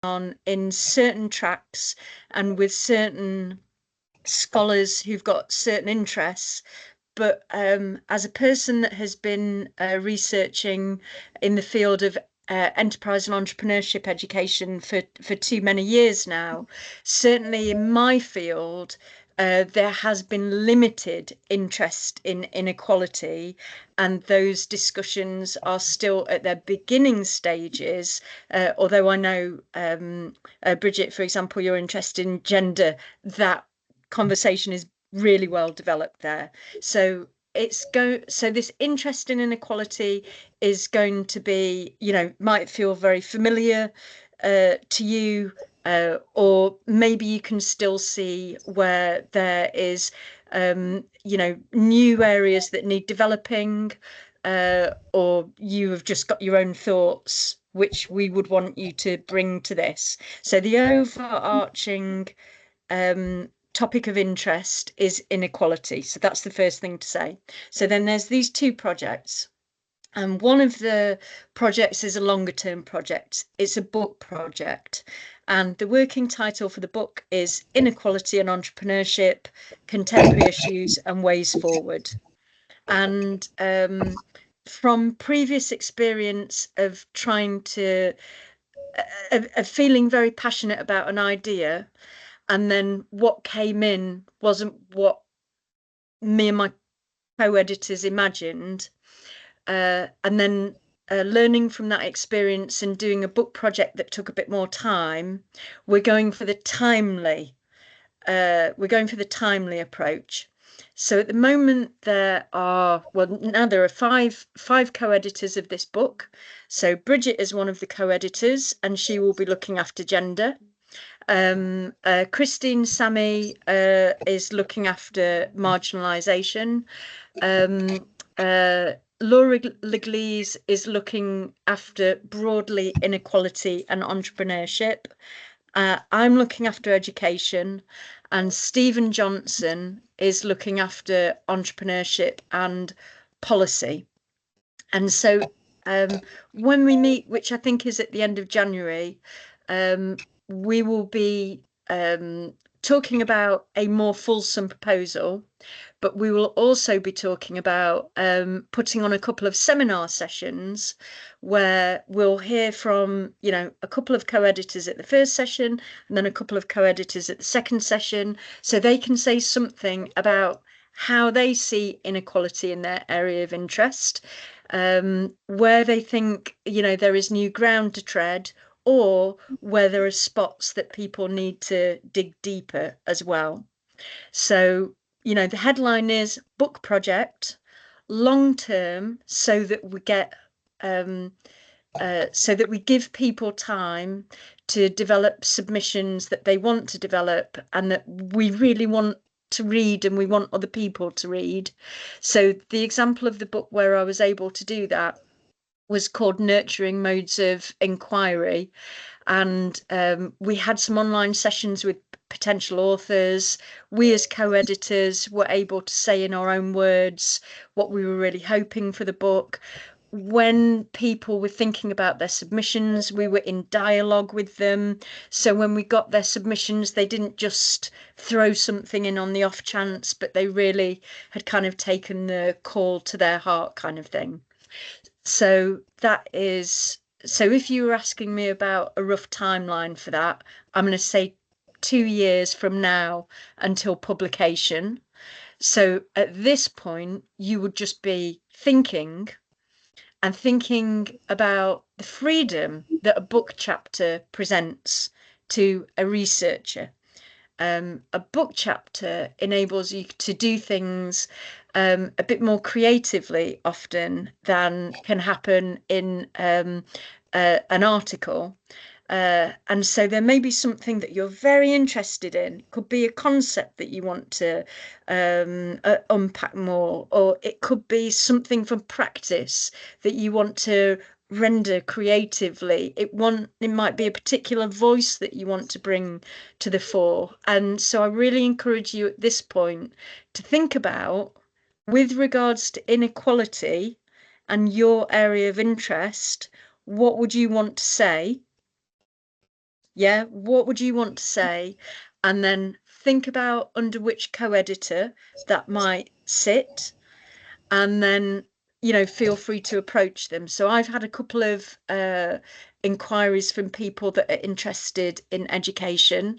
on in certain tracks and with certain scholars who've got certain interests. But as a person that has been researching in the field of enterprise and entrepreneurship education for too many years now, certainly in my field, there has been limited interest in inequality, and those discussions are still at their beginning stages. Although I know, Bridget, for example, you're interested in gender, that conversation is really well developed there. So so this interest in inequality is going to be, might feel very familiar to you, or maybe you can still see where there is, new areas that need developing, or you have just got your own thoughts, which we would want you to bring to this. So the overarching topic of interest is inequality. So that's the first thing to say. So then there's these two projects. And one of the projects is a longer term project. It's a book project. And the working title for the book is Inequality and Entrepreneurship, Contemporary Issues and Ways Forward. And from previous experience of trying to, of feeling very passionate about an idea, and then what came in wasn't what me and my co-editors imagined, and then learning from that experience and doing a book project that took a bit more time, we're going for the timely approach. So at the moment now there are five co-editors of this book. So Bridget is one of the co-editors, and she will be looking after gender. Christine Sammy is looking after marginalisation. Laura Leglise is looking after broadly inequality and entrepreneurship. I'm looking after education, and Stephen Johnson is looking after entrepreneurship and policy. And so when we meet, which I think is at the end of January, we will be talking about a more fulsome proposal, but we will also be talking about putting on a couple of seminar sessions where we'll hear from, a couple of co-editors at the first session and then a couple of co-editors at the second session, so they can say something about how they see inequality in their area of interest, where they think, there is new ground to tread, or where there are spots that people need to dig deeper as well. So, the headline is book project, long term, so that we get so that we give people time to develop submissions that they want to develop and that we really want to read and we want other people to read. So the example of the book where I was able to do that was called Nurturing Modes of Inquiry. And we had some online sessions with potential authors. We as co-editors were able to say in our own words what we were really hoping for the book. When people were thinking about their submissions, we were in dialogue with them. So when we got their submissions, they didn't just throw something in on the off chance, but they really had kind of taken the call to their heart kind of thing. So if you were asking me about a rough timeline for that, I'm going to say 2 years from now until publication. So at this point, you would just be thinking about the freedom that a book chapter presents to a researcher. A book chapter enables you to do things a bit more creatively often than can happen in an article. And so there may be something that you're very interested in. It could be a concept that you want to unpack more, or it could be something from practice that you want to render creatively. It might be a particular voice that you want to bring to the fore. And so I really encourage you at this point to think about, with regards to inequality and your area of interest, what would you want to say? Yeah, what would you want to say? And then think about under which co-editor that might sit, and then feel free to approach them. So I've had a couple of inquiries from people that are interested in education,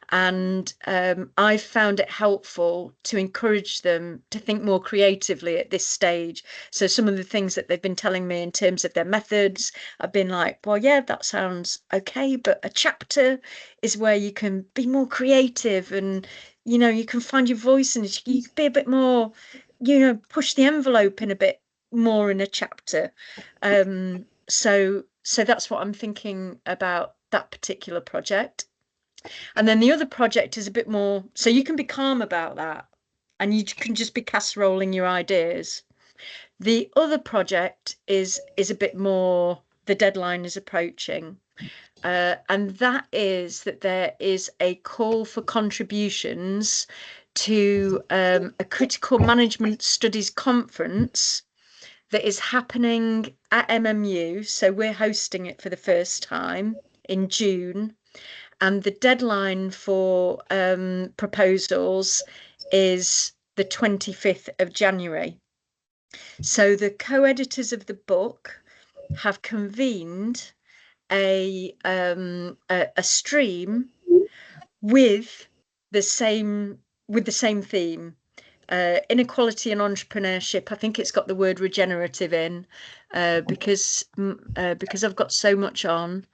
and I've found it helpful to encourage them to think more creatively at this stage. So some of the things that they've been telling me in terms of their methods, I've been like, well, yeah, that sounds okay, but a chapter is where you can be more creative, and you can find your voice, and you can be a bit more, push the envelope in a bit more in a chapter. So that's what I'm thinking about that particular project. And then the other project is a bit more, so you can be calm about that, and you can just be casserolling your ideas. The other project is a bit more, the deadline is approaching. And that is that there is a call for contributions to a critical management studies conference that is happening at MMU. So we're hosting it for the first time in June. And the deadline for proposals is the 25th of January. So the co-editors of the book have convened a stream with the same theme, inequality and entrepreneurship. I think it's got the word regenerative in, because I've got so much on.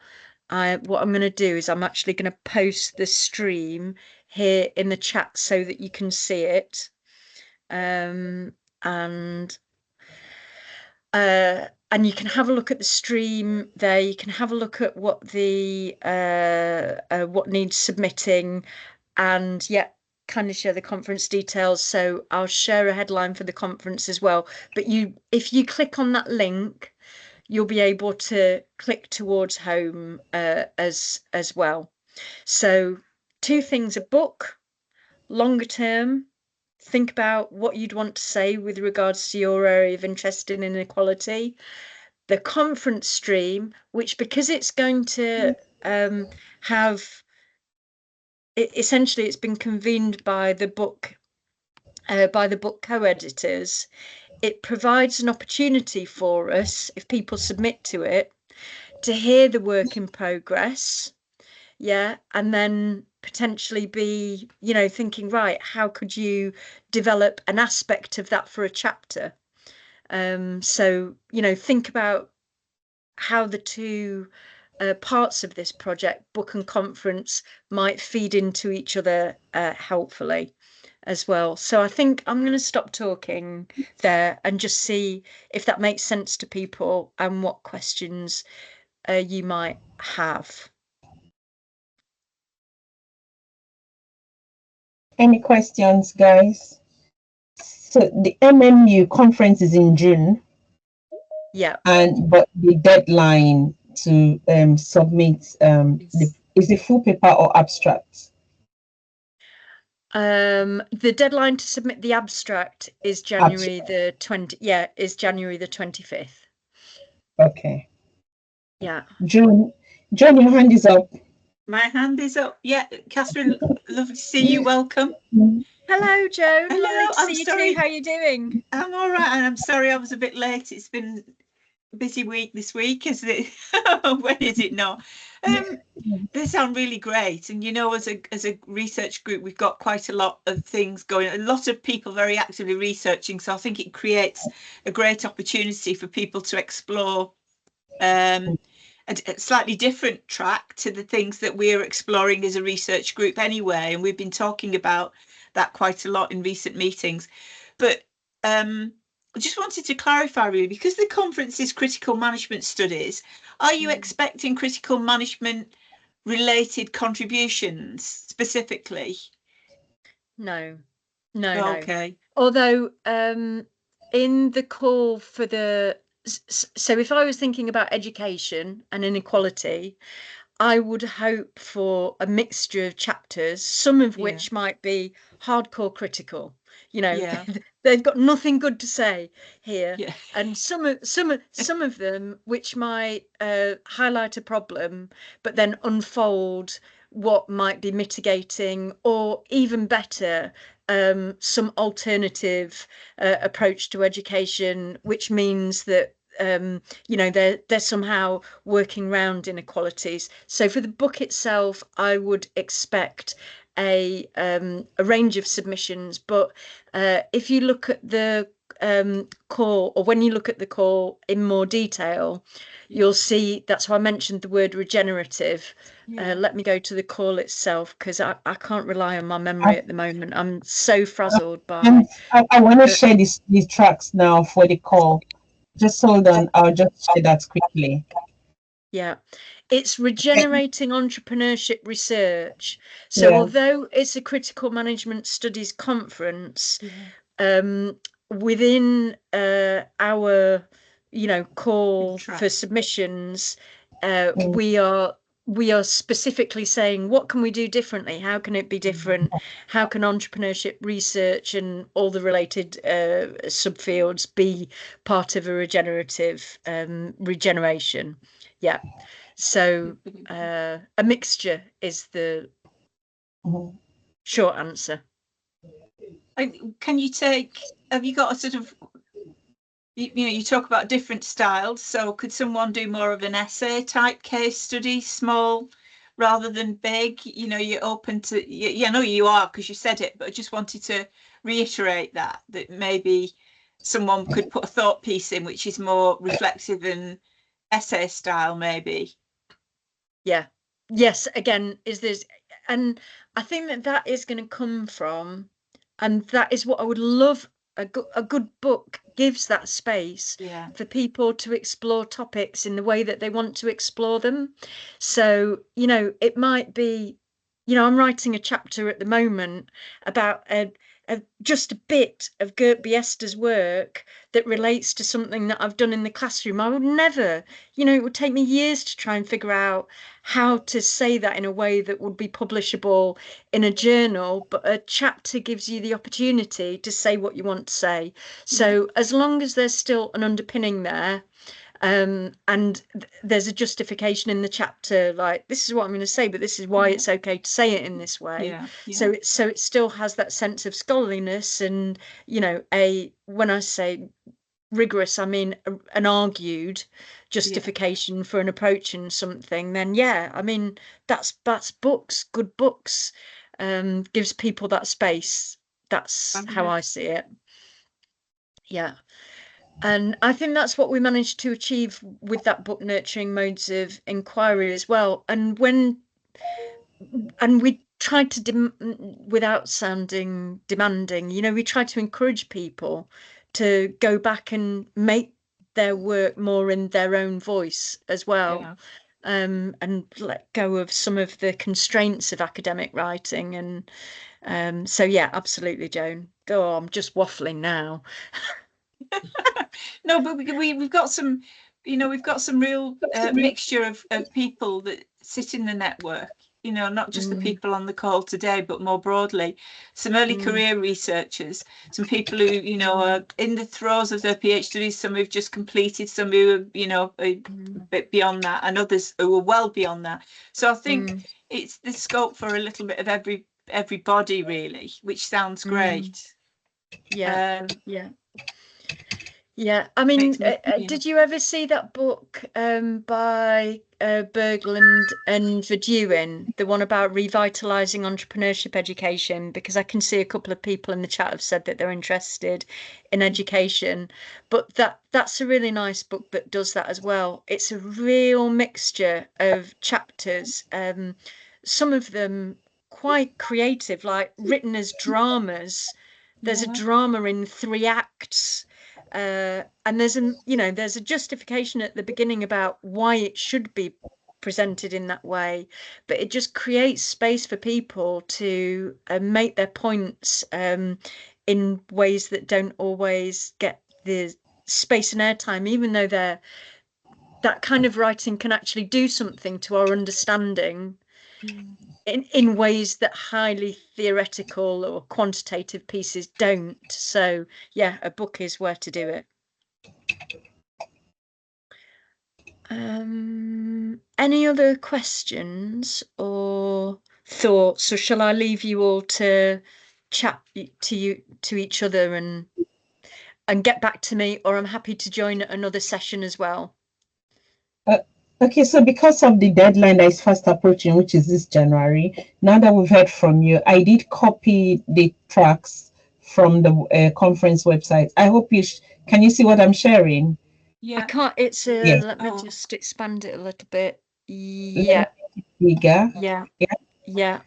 What I'm going to do is I'm actually going to post the stream here in the chat so that you can see it. And you can have a look at the stream there. You can have a look at what the what needs submitting, and yeah, kind of share the conference details. So I'll share a headline for the conference as well. But if you click on that link, you'll be able to click towards home as well. So two things: a book, longer term. Think about what you'd want to say with regards to your area of interest in inequality. The conference stream, which, because it's going to have, essentially it's been convened by the book co-editors, it provides an opportunity for us, if people submit to it, to hear the work in progress. Yeah, and then potentially be, thinking, right, how could you develop an aspect of that for a chapter? So, think about how the two parts of this project, book and conference, might feed into each other helpfully as well. So I think I'm going to stop talking there and just see if that makes sense to people and what questions you might have. Any questions, guys? So the MMU conference is in June. Yeah. But the deadline to submit is the full paper or abstract? The deadline to submit the abstract is January the 20th. Yeah, is January the 25th. Okay. Yeah. June, your hand is up. My hand is up. Yeah, Catherine, lovely to see you. Welcome. Hello, Joan. Hello. Lovely to see I'm you sorry. too. How are you doing? I'm all right, and I'm sorry I was a bit late. It's been a busy week this week, isn't it? When is it not? They sound really great, and as a research group, we've got quite a lot of things going. A lot of people very actively researching, so I think it creates a great opportunity for people to explore a slightly different track to the things that we're exploring as a research group anyway, and we've been talking about that quite a lot in recent meetings. But I just wanted to clarify, really, because the conference is critical management studies, are you expecting critical management related contributions specifically? No. Okay. Although in the call for so if I was thinking about education and inequality, I would hope for a mixture of chapters, some of which might be hardcore critical. you know, Yeah. they've got nothing good to say here. Yeah. And some of them which might highlight a problem, but then unfold what might be mitigating, or even better, some alternative approach to education, which means that you know, they're somehow working around inequalities. So for the book itself, I would expect a range of submissions, but if you look at the call, or when you look at the call in more detail, you'll see that's why I mentioned the word regenerative. Let me go to the call itself, because I can't rely on my memory at the moment. I'm so frazzled by I want to share these tracks now for the call. Just hold on, I'll just share that quickly. Yeah, it's regenerating entrepreneurship research. So Yeah. although it's a critical management studies conference, within our, you know, call for submissions, we are specifically saying, what can we do differently? How can it be different? How can entrepreneurship research and all the related subfields be part of a regenerative regeneration? Yeah. So a mixture is the short answer. Can you have you got a sort of, you know, you talk about different styles, so could someone do more of an essay type case study, small rather than big? You know, you're open to, yeah, I know you are because you said it, but I just wanted to reiterate that maybe someone could put a thought piece in which is more reflexive and essay style, maybe. Yeah. Yes, again, is this, and I think that is going to come from, and that is what I would love. A good book gives that space for people to explore topics in the way that they want to explore them. So, you know, it might be, you know, I'm writing a chapter at the moment about just a bit of Gert Biesta's work that relates to something that I've done in the classroom. I would never, you know, it would take me years to try and figure out how to say that in a way that would be publishable in a journal, but a chapter gives you the opportunity to say what you want to say. So as long as there's still an underpinning there, and there's a justification in the chapter, like, this is what I'm going to say, but this is why it's okay to say it in this way. So it still has that sense of scholarliness, and, you know, when I say rigorous, I mean an argued justification for an approach in something. Then I mean, that's books, good books, gives people that space. That's how I see it. Yeah. And I think that's what we managed to achieve with that book, Nurturing Modes of Inquiry, as well. And we tried to, without sounding demanding, you know, we tried to encourage people to go back and make their work more in their own voice as well. And let go of some of the constraints of academic writing. And so, yeah, absolutely, Joan. Oh, I'm just waffling now. No, but we've got some, you know, we've got some real mixture of people that sit in the network, you know, not just the people on the call today, but more broadly, some early career researchers, some people who, you know, are in the throes of their PhDs, some who've just completed, some who are, you know, a bit beyond that, and others who are well beyond that. So I think it's the scope for a little bit of everybody, really, which sounds great. Yeah. Yeah, I mean, did you ever see that book by Berglund and Verduin, the one about revitalizing entrepreneurship education? Because I can see a couple of people in the chat have said that they're interested in education, but that's a really nice book that does that as well. It's a real mixture of chapters, some of them quite creative, like written as dramas. There's a drama in 3 acts. And there's a justification at the beginning about why it should be presented in that way, but it just creates space for people to make their points in ways that don't always get the space and airtime, even though that kind of writing can actually do something to our understanding. in ways that highly theoretical or quantitative pieces don't. So yeah, a book is where to do it. Any other questions or thoughts, or shall I leave you all to chat to each other and get back to me, or I'm happy to join another session as well? Okay, so because of the deadline that is fast approaching, which is this January, now that we've heard from you, I did copy the tracks from the conference website. I hope can you see what I'm sharing? Yeah. I can't, it's Yes. let me just expand it a little bit. Yeah. Bigger. Yeah. Yeah. Yeah.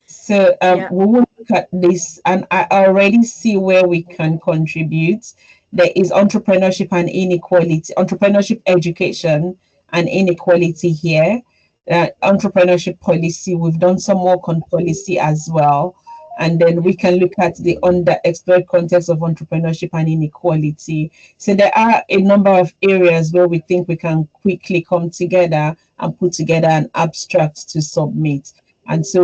So we will look at this, and I already see where we can contribute. There is entrepreneurship and inequality, entrepreneurship education and inequality here. Entrepreneurship policy, we've done some work on policy as well. And then we can look at the underexplored context of entrepreneurship and inequality. So there are a number of areas where we think we can quickly come together and put together an abstract to submit. And so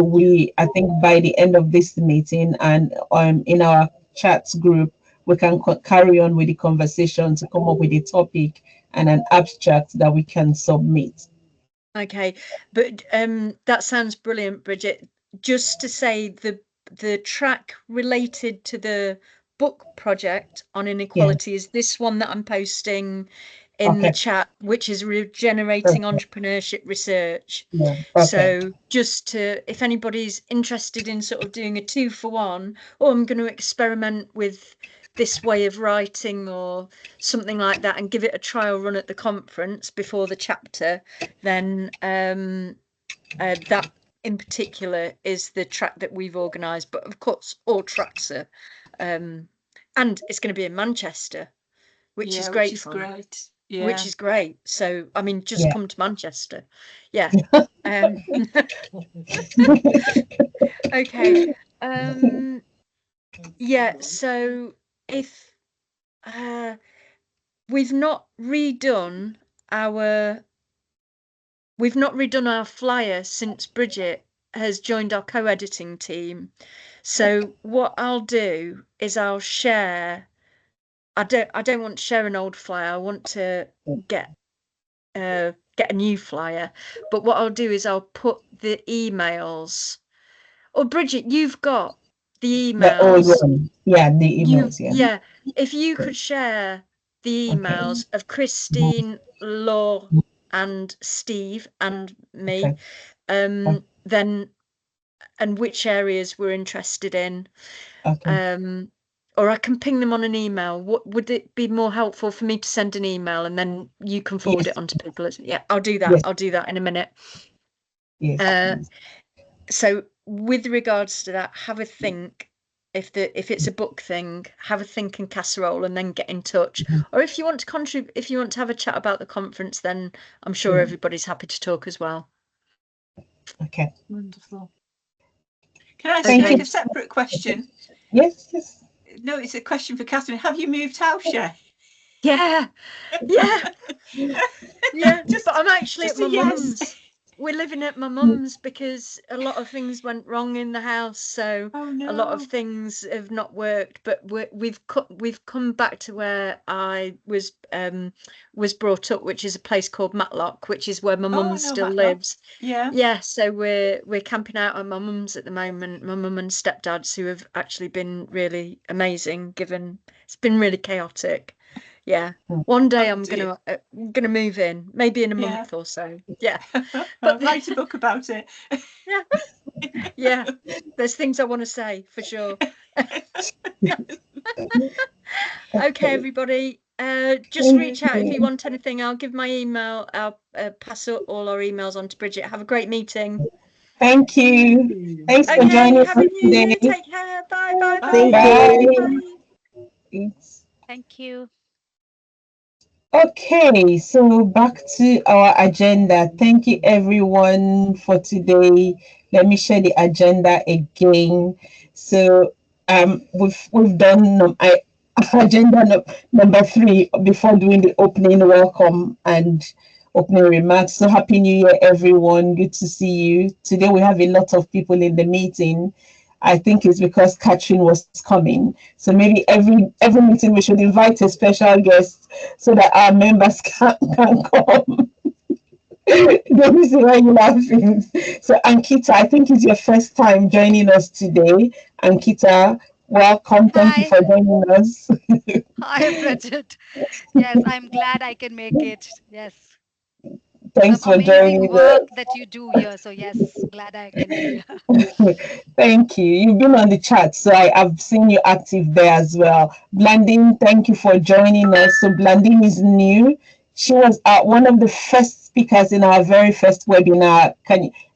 I think by the end of this meeting and in our chat group, we can carry on with the conversation to come up with a topic and an abstract that we can submit. Okay, but that sounds brilliant, Bridget. Just to say, the track related to the book project on inequality is this one that I'm posting in the chat, which is Regenerating Entrepreneurship Research. Yeah. So just to, if anybody's interested in sort of doing a 2-for-1, or I'm going to experiment with this way of writing or something like that and give it a trial run at the conference before the chapter, then that in particular is the track that we've organised. But of course, all tracks are, and it's going to be in Manchester, which is great. Great. Yeah. Which is great. So I mean, just come to Manchester. Yeah. Okay. Yeah. So if we've not redone our flyer since Bridget has joined our co-editing team. So what I'll do is I'll share. I don't want to share an old flyer. I want to get a new flyer. But what I'll do is I'll put the emails. Or Bridget, you've got the emails. The old one. Yeah, the emails. Yeah. If you could share the emails of Christine, Law, and Steve and me, then, and which areas we're interested in. Or I can ping them on an email. What would it be more helpful for me to send an email and then you can forward it on to people? Yeah, I'll do that. I'll do that in a minute. Yes. So with regards to that, have a think. If it's a book thing, have a think in casserole and then get in touch. Or if you want to contribute, if you want to have a chat about the conference, then I'm sure everybody's happy to talk as well. Okay. Wonderful. Can I ask a separate question? Yes. No, it's a question for Catherine. Have you moved house yet? Yeah. But I'm actually at my mum's. We're living at my mum's because a lot of things went wrong in the house, so a lot of things have not worked. But we've come back to where I was brought up, which is a place called Matlock, which is where my mum still lives. Yeah. So we're camping out at my mum's at the moment. My mum and stepdads, who have actually been really amazing. Given it's been really chaotic. Yeah, one day I'm gonna move in, maybe in a month or so. Yeah, but write a book about it. Yeah. There's things I want to say for sure. Okay, everybody. Just reach out if you want anything. I'll give my email. I'll pass all our emails on to Bridget. Have a great meeting. Thank you. Thanks for joining us today. Take care. Bye. Thank you. Okay, so back to our agenda. Thank you everyone for today. Let me share the agenda again. So we've done agenda number 3 before doing the opening welcome and opening remarks. So happy New Year, everyone. Good to see you. Today we have a lot of people in the meeting. I think it's because Catherine was coming. So maybe every meeting we should invite a special guest so that our members can come. Don't you see why you're laughing? So Ankita, I think it's your first time joining us today. Ankita, welcome. Thank you Hi. for joining us. Hi, Bridget. Yes, I'm glad I can make it. Yes, some Thanks for amazing joining work us. that you do here. So, yes, glad I can be here. Thank you. You've been on the chat, so I've seen you active there as well. Blandine, thank you for joining us. So Blandine is new. She was one of the first speakers in our very first webinar.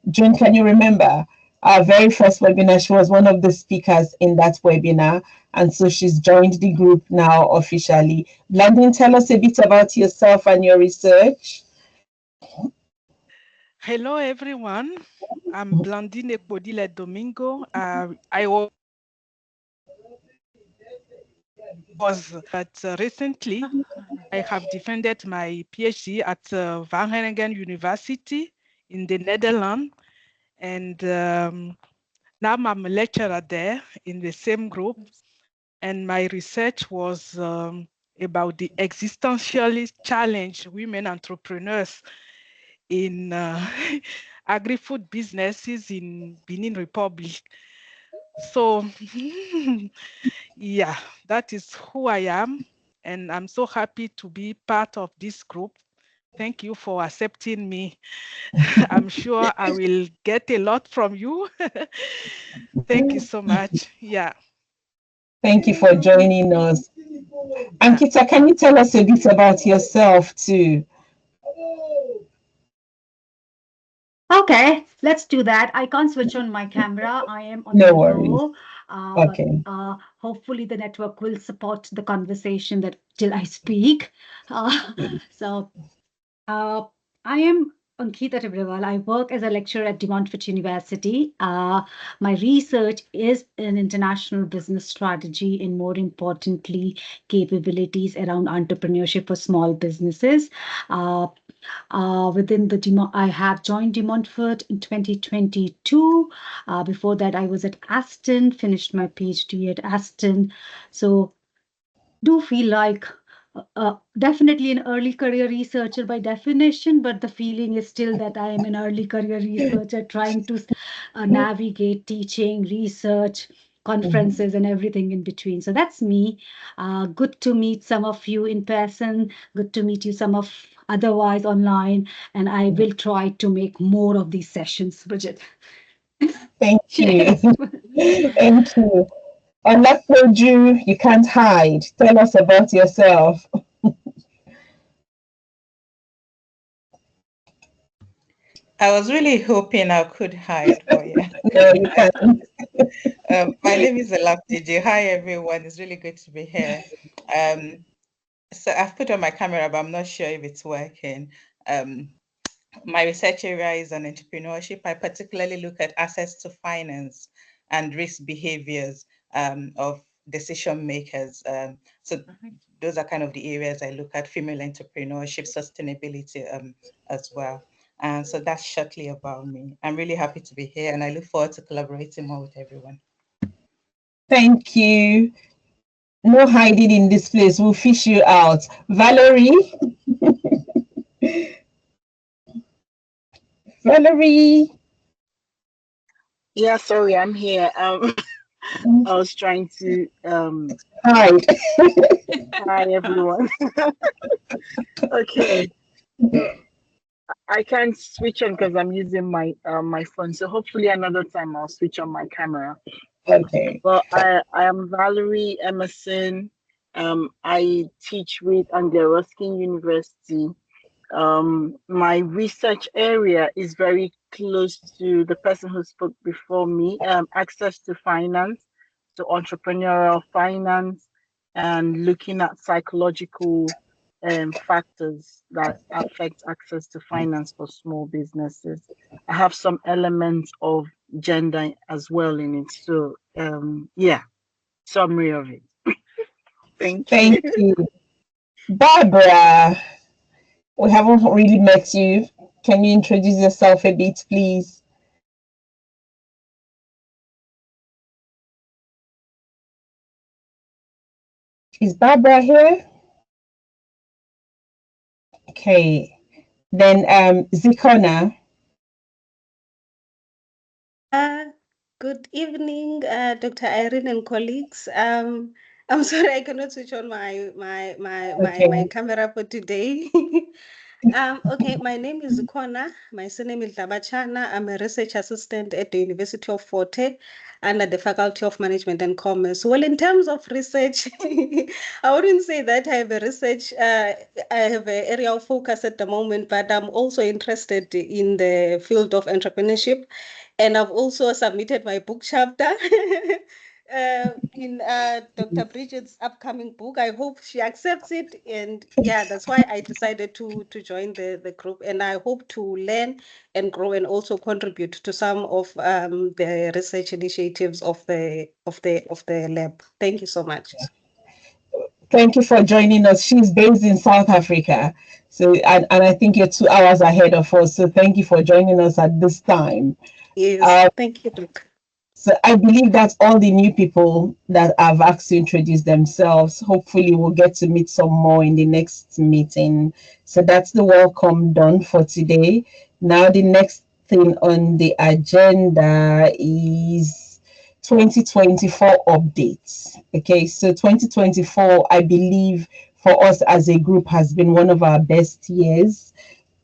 June, can you remember? Our very first webinar, she was one of the speakers in that webinar. And so she's joined the group now officially. Blandine, tell us a bit about yourself and your research. Hello, everyone. I'm Blandine Ekbodile Domingo. I was, but recently I have defended my PhD at Wageningen University in the Netherlands. And now I'm a lecturer there in the same group. And my research was about the existentialist challenge women entrepreneurs in agri-food businesses in Benin Republic. So yeah, that is who I am. And I'm so happy to be part of this group. Thank you for accepting me. I'm sure I will get a lot from you. Thank you so much. Yeah. Thank you for joining us. Ankita, can you tell us a bit about yourself too? Okay, let's do that. I can't switch on my camera. I am on No the worries. go. Okay. But hopefully the network will support the conversation that till I speak. So I am Ankita Tibrewal. I work as a lecturer at De Montfort University. My research is in international business strategy and more importantly, capabilities around entrepreneurship for small businesses. I have joined De Montfort in 2022. Before that, I was at Aston, finished my PhD at Aston. So do feel like definitely an early career researcher by definition, but the feeling is still that I am an early career researcher trying to navigate teaching, research, conferences, and everything in between. So that's me. Good to meet some of you in person. Good to meet you some of otherwise online. And I will try to make more of these sessions, Bridget. Thank you. Cheers. Thank you. Olapoju, you can't hide. Tell us about yourself. I was really hoping I could hide, but yeah. No, you can't. My name is Olaptiji. Hi, everyone. It's really good to be here. So I've put on my camera, but I'm not sure if it's working. My research area is on entrepreneurship. I particularly look at access to finance and risk behaviors of decision makers. So those are kind of the areas I look at: female entrepreneurship, sustainability as well. And so that's shortly about me. I'm really happy to be here and I look forward to collaborating more with everyone. Thank you. No hiding in this place. We'll fish you out. Valerie. Valerie. Yeah, sorry, I'm here. I was trying to Hide. hi everyone. Okay. I can't switch on because I'm using my my phone. So hopefully another time I'll switch on my camera. Okay. Well, I am Valerie Emerson. I teach with Anglia Ruskin University. My research area is very close to the person who spoke before me, access to finance, to entrepreneurial finance, and looking at psychological factors that affect access to finance for small businesses. I have some elements of gender as well in it. So, yeah, summary of it. Thank you. Thank you. Barbara. We haven't really met you. Can you introduce yourself a bit, please? Is Barbara here? Okay. Then Zikona. Good evening, Dr. Irene and colleagues. I'm sorry I cannot switch on my camera for today. Okay, my name is Zikona. My surname is Labachana. I'm a research assistant at the University of Forte under the Faculty of Management and Commerce. Well, in terms of research, I wouldn't say that I have a research, I have an area of focus at the moment, but I'm also interested in the field of entrepreneurship. And I've also submitted my book chapter in Dr. Bridget's upcoming book. I hope she accepts it. And yeah, that's why I decided to join the group. And I hope to learn and grow and also contribute to some of the research initiatives of the lab. Thank you so much. Thank you for joining us. She's based in South Africa. So, and I think you're 2 hours ahead of us. So thank you for joining us at this time. Yes, thank you, Doc. So I believe that's all the new people that I've asked to introduce themselves. Hopefully we'll get to meet some more in the next meeting. So that's the welcome done for today. Now the next thing on the agenda is 2024 updates. Okay, so 2024, I believe for us as a group has been one of our best years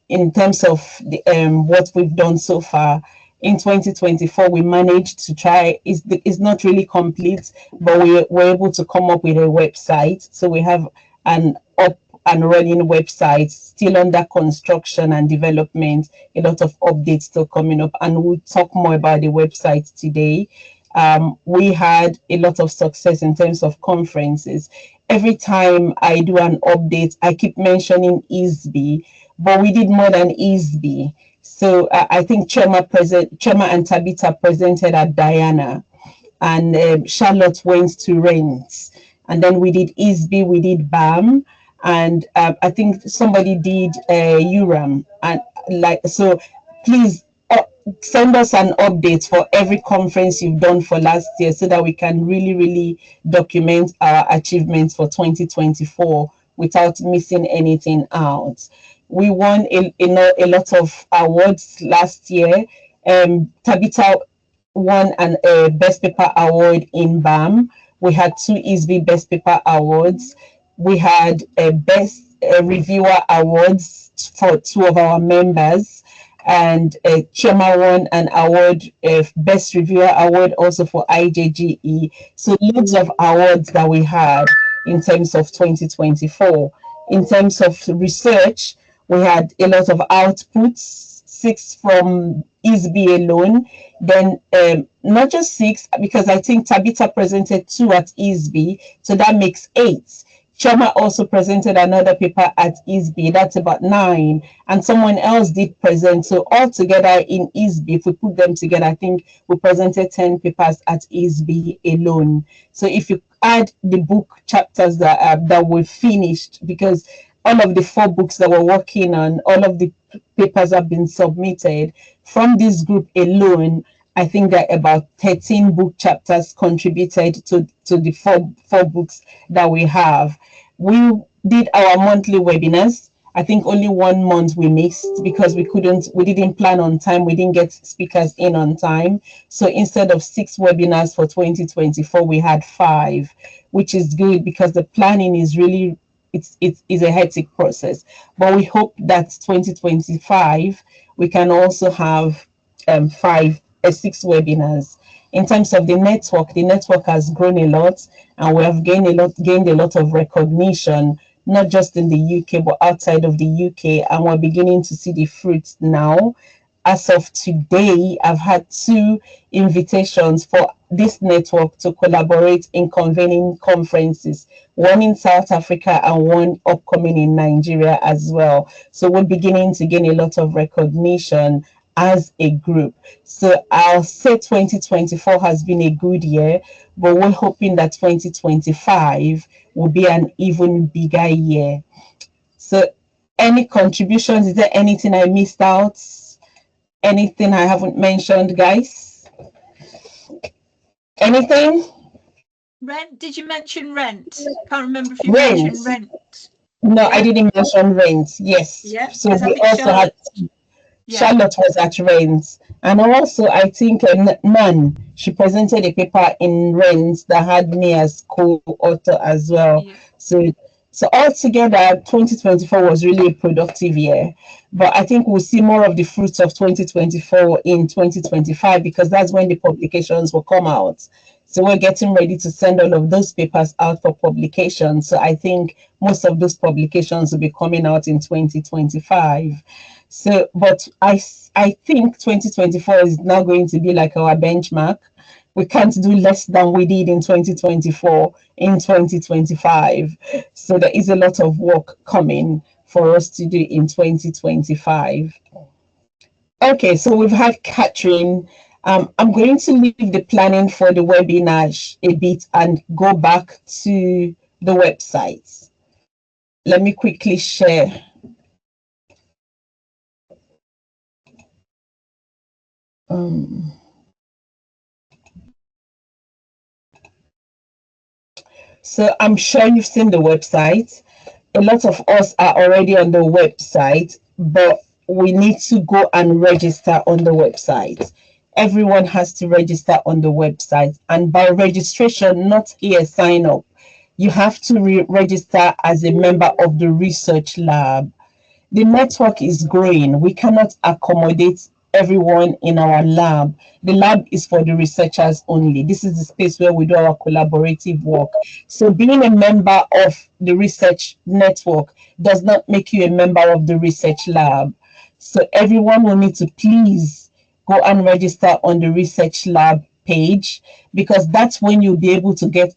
in terms of the, what we've done so far. In 2024, we managed to try, it's not really complete, but we were able to come up with a website. So we have an up and running website still under construction and development, a lot of updates still coming up, and we'll talk more about the website today. We had a lot of success in terms of conferences. Every time I do an update, I keep mentioning ISB, but we did more than ISB. So I think Chema and Tabitha presented at Diana, and Charlotte went to Rennes, and then we did ISB, we did BAM, and I think somebody did URAM, and like, so please send us an update for every conference you've done for last year so that we can really document our achievements for 2024 without missing anything out. We won a lot of awards last year. Tabitha won a Best Paper Award in BAM. We had 2 ISB Best Paper Awards. We had a Best Reviewer Awards for 2 of our members. And Chema won an award, Best Reviewer Award also for IJGE. So loads of awards that we had in terms of 2024. In terms of research, we had a lot of outputs, 6 from ISB alone. Then not just 6, because I think Tabitha presented 2 at ISB, so that makes 8. Chema also presented another paper at ISB, that's about 9, and someone else did present. So altogether in ISB, if we put them together, I think we presented 10 papers at ISB alone. So if you add the book chapters that were finished, because all of the 4 books that we're working on, all of the papers have been submitted from this group alone. I think that about 13 book chapters contributed to the four books that we have. We did our monthly webinars. I think only 1 month we missed because we didn't plan on time. We didn't get speakers in on time. So instead of 6 webinars for 2024, we had 5, which is good because the planning is really, it's a hectic process. But we hope that 2025, we can also have 6 webinars. In terms of the network has grown a lot, and we have gained a lot of recognition, not just in the UK but outside of the UK, and we're beginning to see the fruits now. As of today, I've had 2 invitations for this network to collaborate in convening conferences, one in South Africa and one upcoming in Nigeria as well. So we're beginning to gain a lot of recognition as a group. So I'll say 2024 has been a good year, but we're hoping that 2025 will be an even bigger year. So Any contributions? Is there anything I missed out? Anything I haven't mentioned, guys? Anything? Rent? Did you mention rent? Can't remember if you Rent. mentioned rent. No, I didn't mention rent. Yes. Yeah. So we also had Charlotte was at rent, and also I think Nan, she presented a paper in rent that had me as co-author as well. Yeah. So altogether, 2024 was really a productive year. But I think we'll see more of the fruits of 2024 in 2025, because that's when the publications will come out. So we're getting ready to send all of those papers out for publication. So I think most of those publications will be coming out in 2025. So, but I think 2024 is now going to be like our benchmark. We can't do less than we did in 2024 in 2025. So there is a lot of work coming for us to do in 2025. Okay, so we've had Catherine. I'm going to leave the planning for the webinar a bit and go back to the website. Let me quickly share. So I'm sure you've seen the website. A lot of us are already on the website, but we need to go and register on the website. Everyone has to register on the website, and by registration, not here sign up. You have to register as a member of the research lab. The network is growing. We cannot accommodate everyone in our lab. The lab is for the researchers only. This is the space where we do our collaborative work. So being a member of the research network does not make you a member of the research lab. So everyone will need to please go and register on the research lab page, because that's when you'll be able to get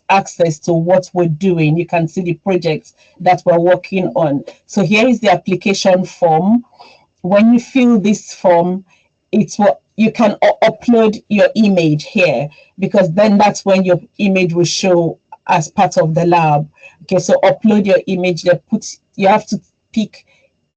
access to what we're doing. You can see the projects that we're working on. So here is the application form. When you fill this form, it's what you can upload your image here, because then that's when your image will show as part of the lab. Okay, so upload your image there. You have to pick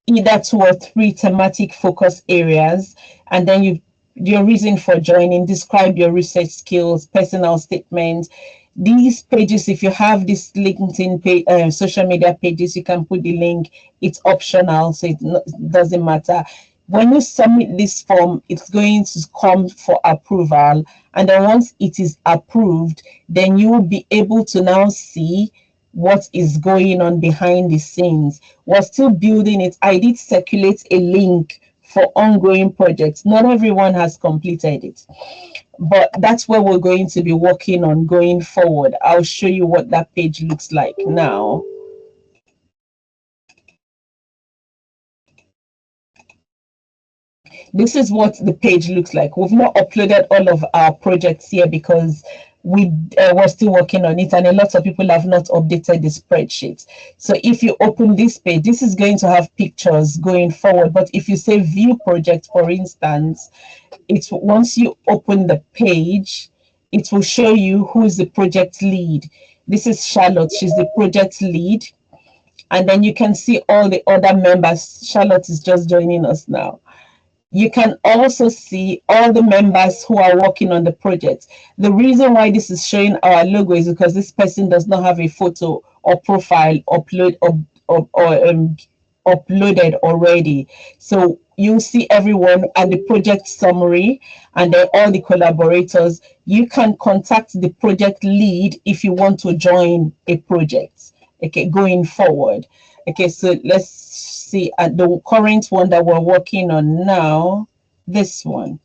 either 2 or 3 thematic focus areas, and then your reason for joining, describe your research skills, personal statement. These pages, if you have this LinkedIn page, social media pages, you can put the link. It's optional, so it doesn't matter. When you submit this form, it's going to come for approval, and then once it is approved, then you will be able to now see what is going on behind the scenes. We're still building it. I did circulate a link for ongoing projects. Not everyone has completed it, but that's where we're going to be working on going forward. I'll show you what that page looks like now. This is what the page looks like. We've not uploaded all of our projects here because we're still working on it, and a lot of people have not updated the spreadsheet. So if you open this page, this is going to have pictures going forward. But if you say view project, for instance, it's once you open the page, it will show you who is the project lead. This is Charlotte. She's the project lead. And then you can see all the other members. Charlotte is just joining us now. You can also see all the members who are working on the project. The reason why this is showing our logo is because this person does not have a photo or profile uploaded already. So you'll see everyone and the project summary, and then all the collaborators. You can contact the project lead if you want to join a project, okay, going forward. Okay, so let's see at the current one that we're working on now, this one.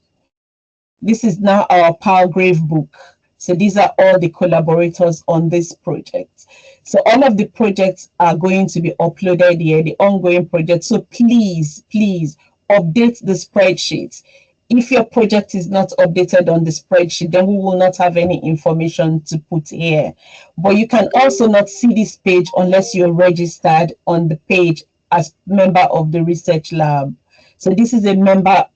This is now our Palgrave book. So these are all the collaborators on this project. So all of the projects are going to be uploaded here, the ongoing projects. So please, please update the spreadsheet. If your project is not updated on the spreadsheet, then we will not have any information to put here. But you can also not see this page unless you're registered on the page as member of the research lab. So this is a member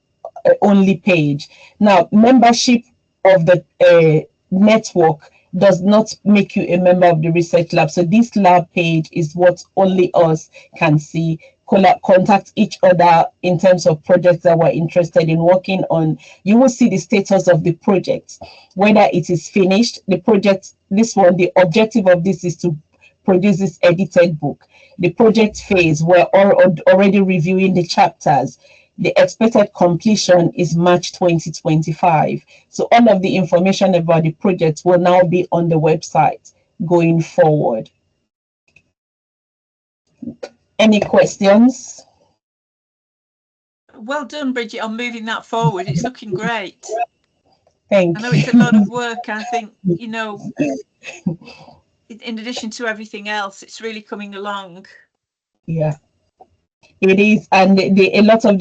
only page. Now, membership of the network does not make you a member of the research lab. So this lab page is what only us can see. contact each other in terms of projects that we're interested in working on. You will see the status of the project, whether it is finished. The project, this one, the objective of this is to produce this edited book. The project phase, we're already reviewing the chapters. The expected completion is March 2025. So all of the information about the project will now be on the website going forward. Any questions? Well done, Bridget, on moving that forward. It's looking great. Thank I know you. it's a lot of work. I think, you know, in addition to everything else, it's really coming along. Yeah, it is. And a lot of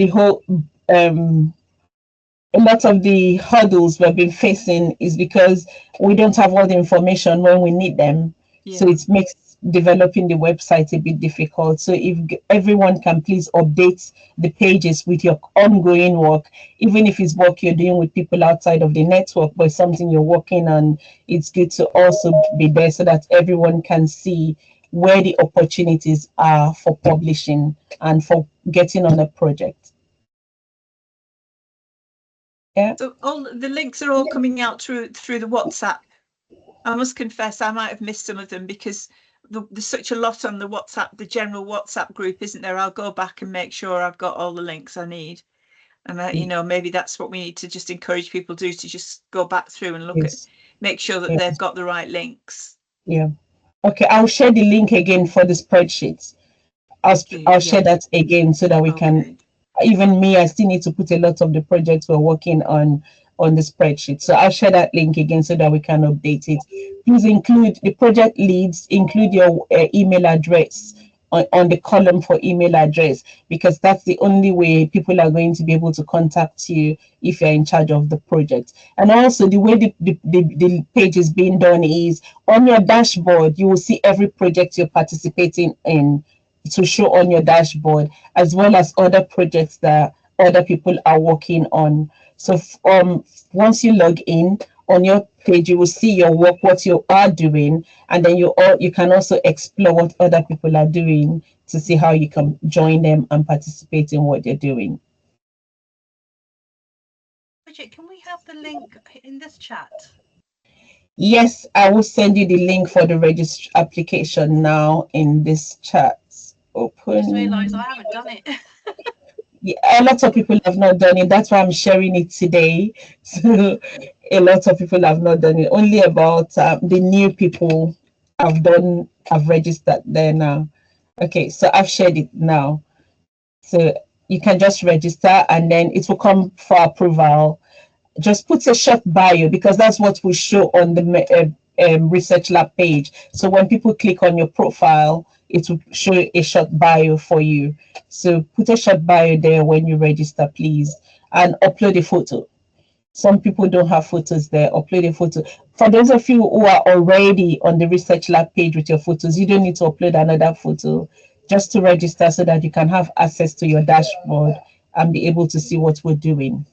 the hurdles we've been facing is because we don't have all the information when we need them. Yeah. So it makes developing the website a bit difficult. So if everyone can please update the pages with your ongoing work, even if it's work you're doing with people outside of the network, but something you're working on, it's good to also be there so that everyone can see where the opportunities are for publishing and for getting on a project. Yeah. So all the links are all coming out through the WhatsApp. I must confess I might have missed some of them because there's such a lot on the WhatsApp, the general WhatsApp group, isn't there? I'll go back and make sure I've got all the links I need. And you know, maybe that's what we need to just encourage people to do, to just go back through and look at, make sure that they've got the right links. Yeah. Okay, I'll share the link again for the spreadsheets. I'll share that again so that we can, even me, I still need to put a lot of the projects we're working on the spreadsheet. So I'll share that link again so that we can update it. Please include the project leads, include your email address on the column for email address, because that's the only way people are going to be able to contact you if you're in charge of the project. And also the way the page is being done is on your dashboard, you will see every project you're participating in to show on your dashboard, as well as other projects that other people are working on. So once you log in on your page, you will see your work, what you are doing, and then you can also explore what other people are doing to see how you can join them and participate in what they're doing. Bridget, can we have the link in this chat? Yes, I will send you the link for the register application now in this chat. Open. I just realised I haven't done it. Yeah, a lot of people have not done it. That's why I'm sharing it today. So a lot of people have not done it. Only about the new people have registered there now. Okay, so I've shared it now. So you can just register and then it will come for approval. Just put a short bio, because that's what will show on the Research Lab page. So when people click on your profile, it will show a short bio for you. So put a short bio there when you register, please, and upload a photo. Some people don't have photos there. Upload a photo. For those of you who are already on the Research Lab page with your photos, you don't need to upload another photo, just to register so that you can have access to your dashboard and be able to see what we're doing.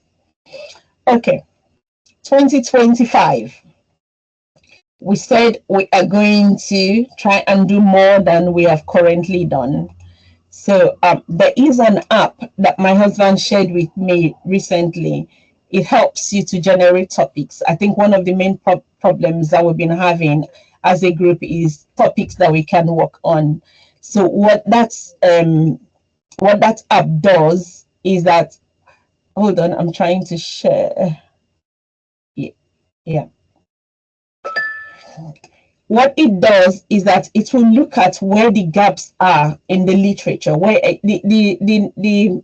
Okay, 2025. We said we are going to try and do more than we have currently done. So there is an app that my husband shared with me recently. It helps you to generate topics. I think one of the main problems that we've been having as a group is topics that we can work on. So what that app does is that, hold on, I'm trying to share. Yeah. What it does is that it will look at where the gaps are in the literature, where the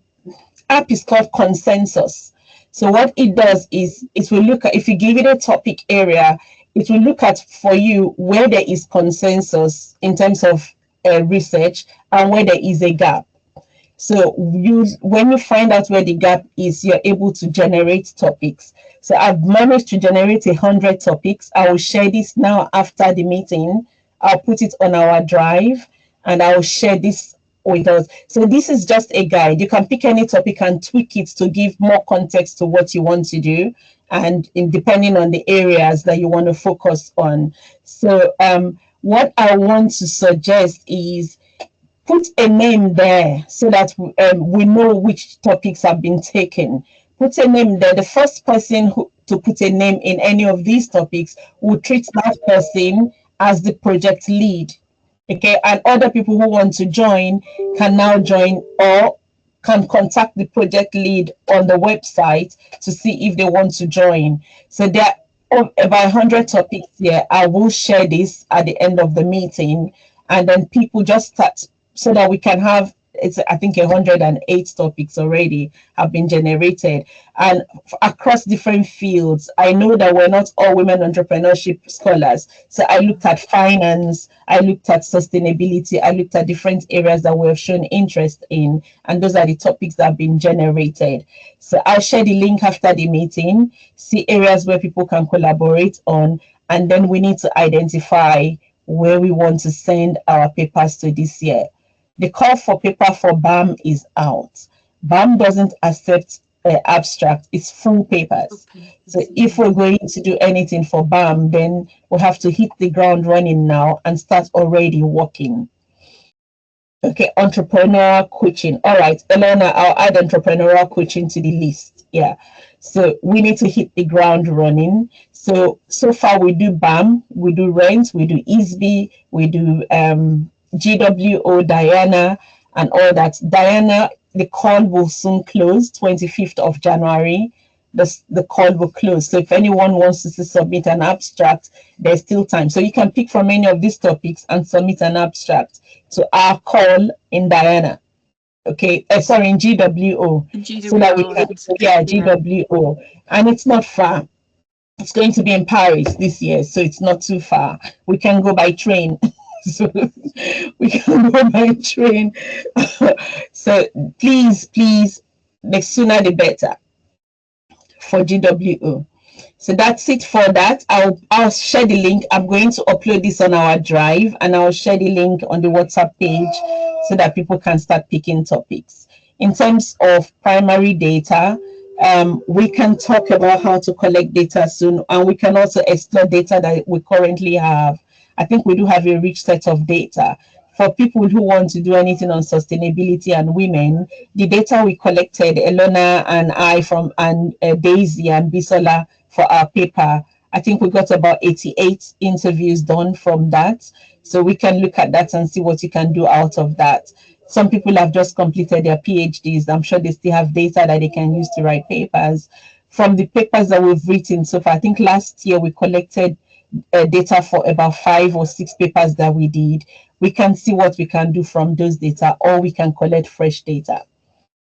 app is called Consensus. So what it does is it will look at, if you give it a topic area, it will look at for you where there is consensus in terms of research and where there is a gap. So when you find out where the gap is, you're able to generate topics. So I've managed to generate 100 topics. I will share this now after the meeting. I'll put it on our drive and I will share this with us. So this is just a guide. You can pick any topic and tweak it to give more context to what you want to do, and depending on the areas that you want to focus on. So what I want to suggest is, put a name there so that we know which topics have been taken. Put a name there. The first person to put a name in any of these topics will treat that person as the project lead. Okay, and other people who want to join can now join or can contact the project lead on the website to see if they want to join. So there are about 100 topics here. I will share this at the end of the meeting, and then people just start so that we can have, it's I think 108 topics already have been generated, and across different fields. I know that we're not all women entrepreneurship scholars, so I looked at finance, I looked at sustainability, I looked at different areas that we have shown interest in, and those are the topics that have been generated. So I'll share the link after the meeting, see areas where people can collaborate on, and then we need to identify where we want to send our papers to this year. The call for paper for BAM is out. BAM doesn't accept abstract, it's full papers. So if we're going to do anything for BAM, then we'll have to hit the ground running now and start already working. Okay, entrepreneurial coaching. All right, Elena, I'll add entrepreneurial coaching to the list. Yeah, so we need to hit the ground running. So far we do BAM, we do RENT, we do ISB, we do GWO, Diana, and all that. Diana, the call will soon close, 25th of January. The call will close. So if anyone wants to submit an abstract, there's still time. So you can pick from any of these topics and submit an abstract to our call in Diana. Okay, sorry, in GWO. So that we can, yeah, GWO. And it's not far. It's going to be in Paris this year, so it's not too far. We can go by train. So we can go by train. So please, the sooner the better for GWO. So that's it for that. I'll share the link. I'm going to upload this on our drive, and I'll share the link on the WhatsApp page so that people can start picking topics. In terms of primary data, we can talk about how to collect data soon, and we can also explore data that we currently have. I think we do have a rich set of data. For people who want to do anything on sustainability and women, the data we collected, Elena and I and Daisy and Bisola for our paper, I think we got about 88 interviews done from that. So we can look at that and see what you can do out of that. Some people have just completed their PhDs. I'm sure they still have data that they can use to write papers. From the papers that we've written so far, I think last year we collected data for about 5 or 6 papers that we did. We can see what we can do from those data, or we can collect fresh data.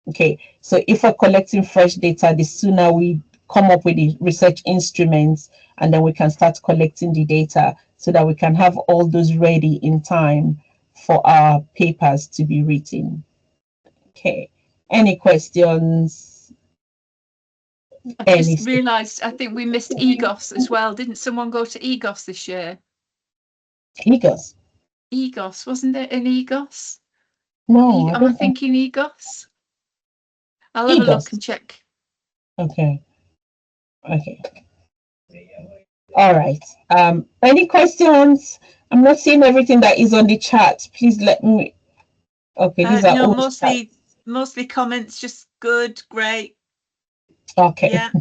Okay, so if we're collecting fresh data, the sooner we come up with the research instruments, and then we can start collecting the data so that we can have all those ready in time for our papers to be written. Okay, any questions? I just realised, I think we missed EGOS as well. Didn't someone go to EGOS this year? EGOS? EGOS, wasn't there an EGOS? No. Am I thinking EGOS? I'll have a look and check. Okay. Okay. All right. Any questions? I'm not seeing everything that is on the chat. Please let me. Okay, these are no, mostly comments. Just good, great. Okay. Yeah.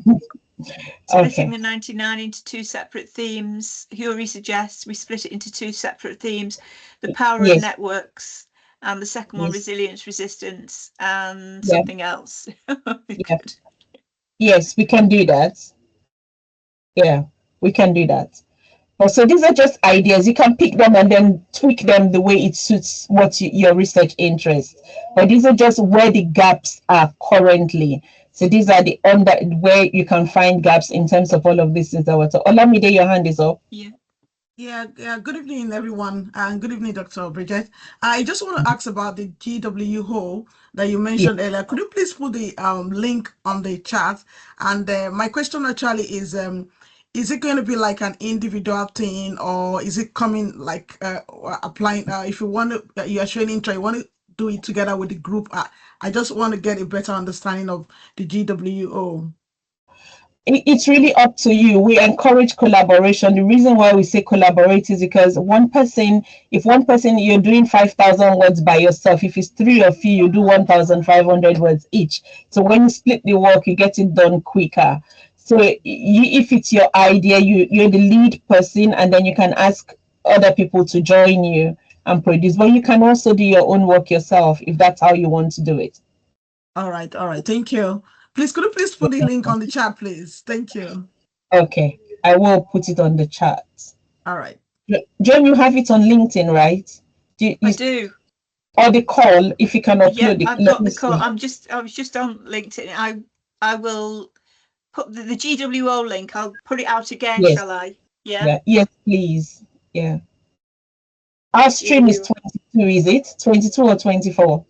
Splitting the 99 into 2 separate themes. Huri suggests we split it into 2 separate themes: the power of networks, and the second one, resilience, resistance, and something else. Yes, we can do that. Yeah, we can do that. So these are just ideas. You can pick them and then tweak them the way it suits what your research interest. But these are just where the gaps are currently. So these are the where you can find gaps in terms of all of this. So Olamide, your hand is up. Yeah, good evening, everyone, and good evening, Dr. Bridget. I just want to ask about the GWO that you mentioned earlier. Could you please put the link on the chat? And my question actually is it going to be like an individual thing, or is it coming like applying? If you want to, you are showing interest, you want to do it together with the group. I just want to get a better understanding of the GWO. It's really up to you. We encourage collaboration. The reason why we say collaborate is because if one person you're doing 5,000 words by yourself, if it's 3 of you, you do 1,500 words each. So when you split the work, you get it done quicker. So if it's your idea, you're the lead person, and then you can ask other people to join you and produce. But you can also do your own work yourself if that's how you want to do it. All right. Thank you. Please, could you please put the link on the chat, please? Thank you. Okay, I will put it on the chat. All right. Jem, you have it on LinkedIn, right? I do. Or the call, if you can upload it. I've got the call. I was just on LinkedIn. I will put the GWO link. I'll put it out again, yes. Shall I? Yeah. Yes, please. Yeah. Our stream is 22, is it? 22 or 24?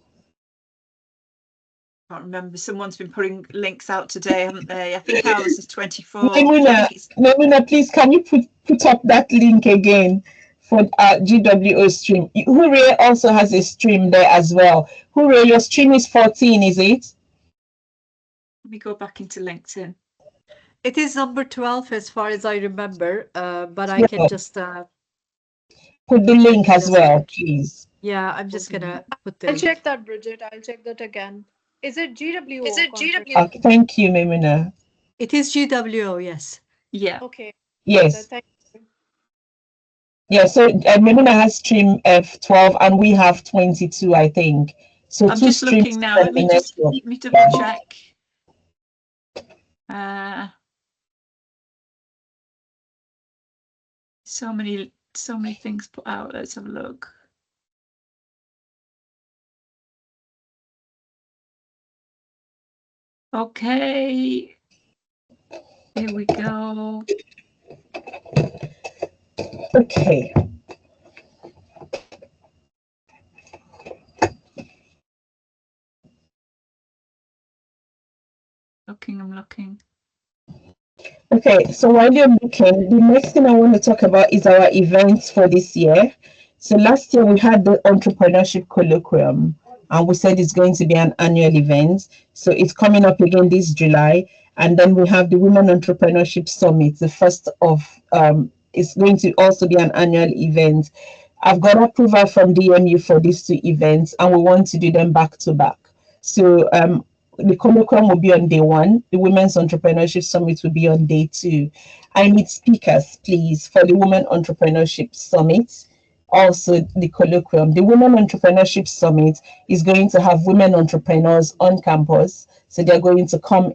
I can't remember. Someone's been putting links out today, haven't they? I think ours is 24. Memuna, please, can you put up that link again for our GWO stream? Hooray also has a stream there as well. Hooray, your stream is 14, is it? Let me go back into LinkedIn. It is number 12 as far as I remember, but I can just put the link as well, please. Yeah, I'm just gonna put the I'll link. check that, Bridget. I'll check that again. Is it GWO? Is it GWO? Okay, thank you, Memuna. It is GWO, yes. Yeah. Okay. Yes. Thank you. Yeah, so Memuna has stream F12 and we have 22, I think. So I'm just looking now. Let me double check. So many things put out. Let's have a look. Okay, here we go. Okay. I'm looking. Okay, so while you're looking, the next thing I want to talk about is our events for this year. So last year we had the Entrepreneurship Colloquium, and we said it's going to be an annual event. So it's coming up again this July. And then we have the Women Entrepreneurship Summit, the first of, it's going to also be an annual event. I've got approval from DMU for these 2 events, and we want to do them back to back. So the colloquium will be on day 1. The Women's Entrepreneurship Summit will be on day 2. I need speakers, please, for the Women Entrepreneurship Summit. Also, the colloquium. The Women Entrepreneurship Summit is going to have women entrepreneurs on campus. So they're going to come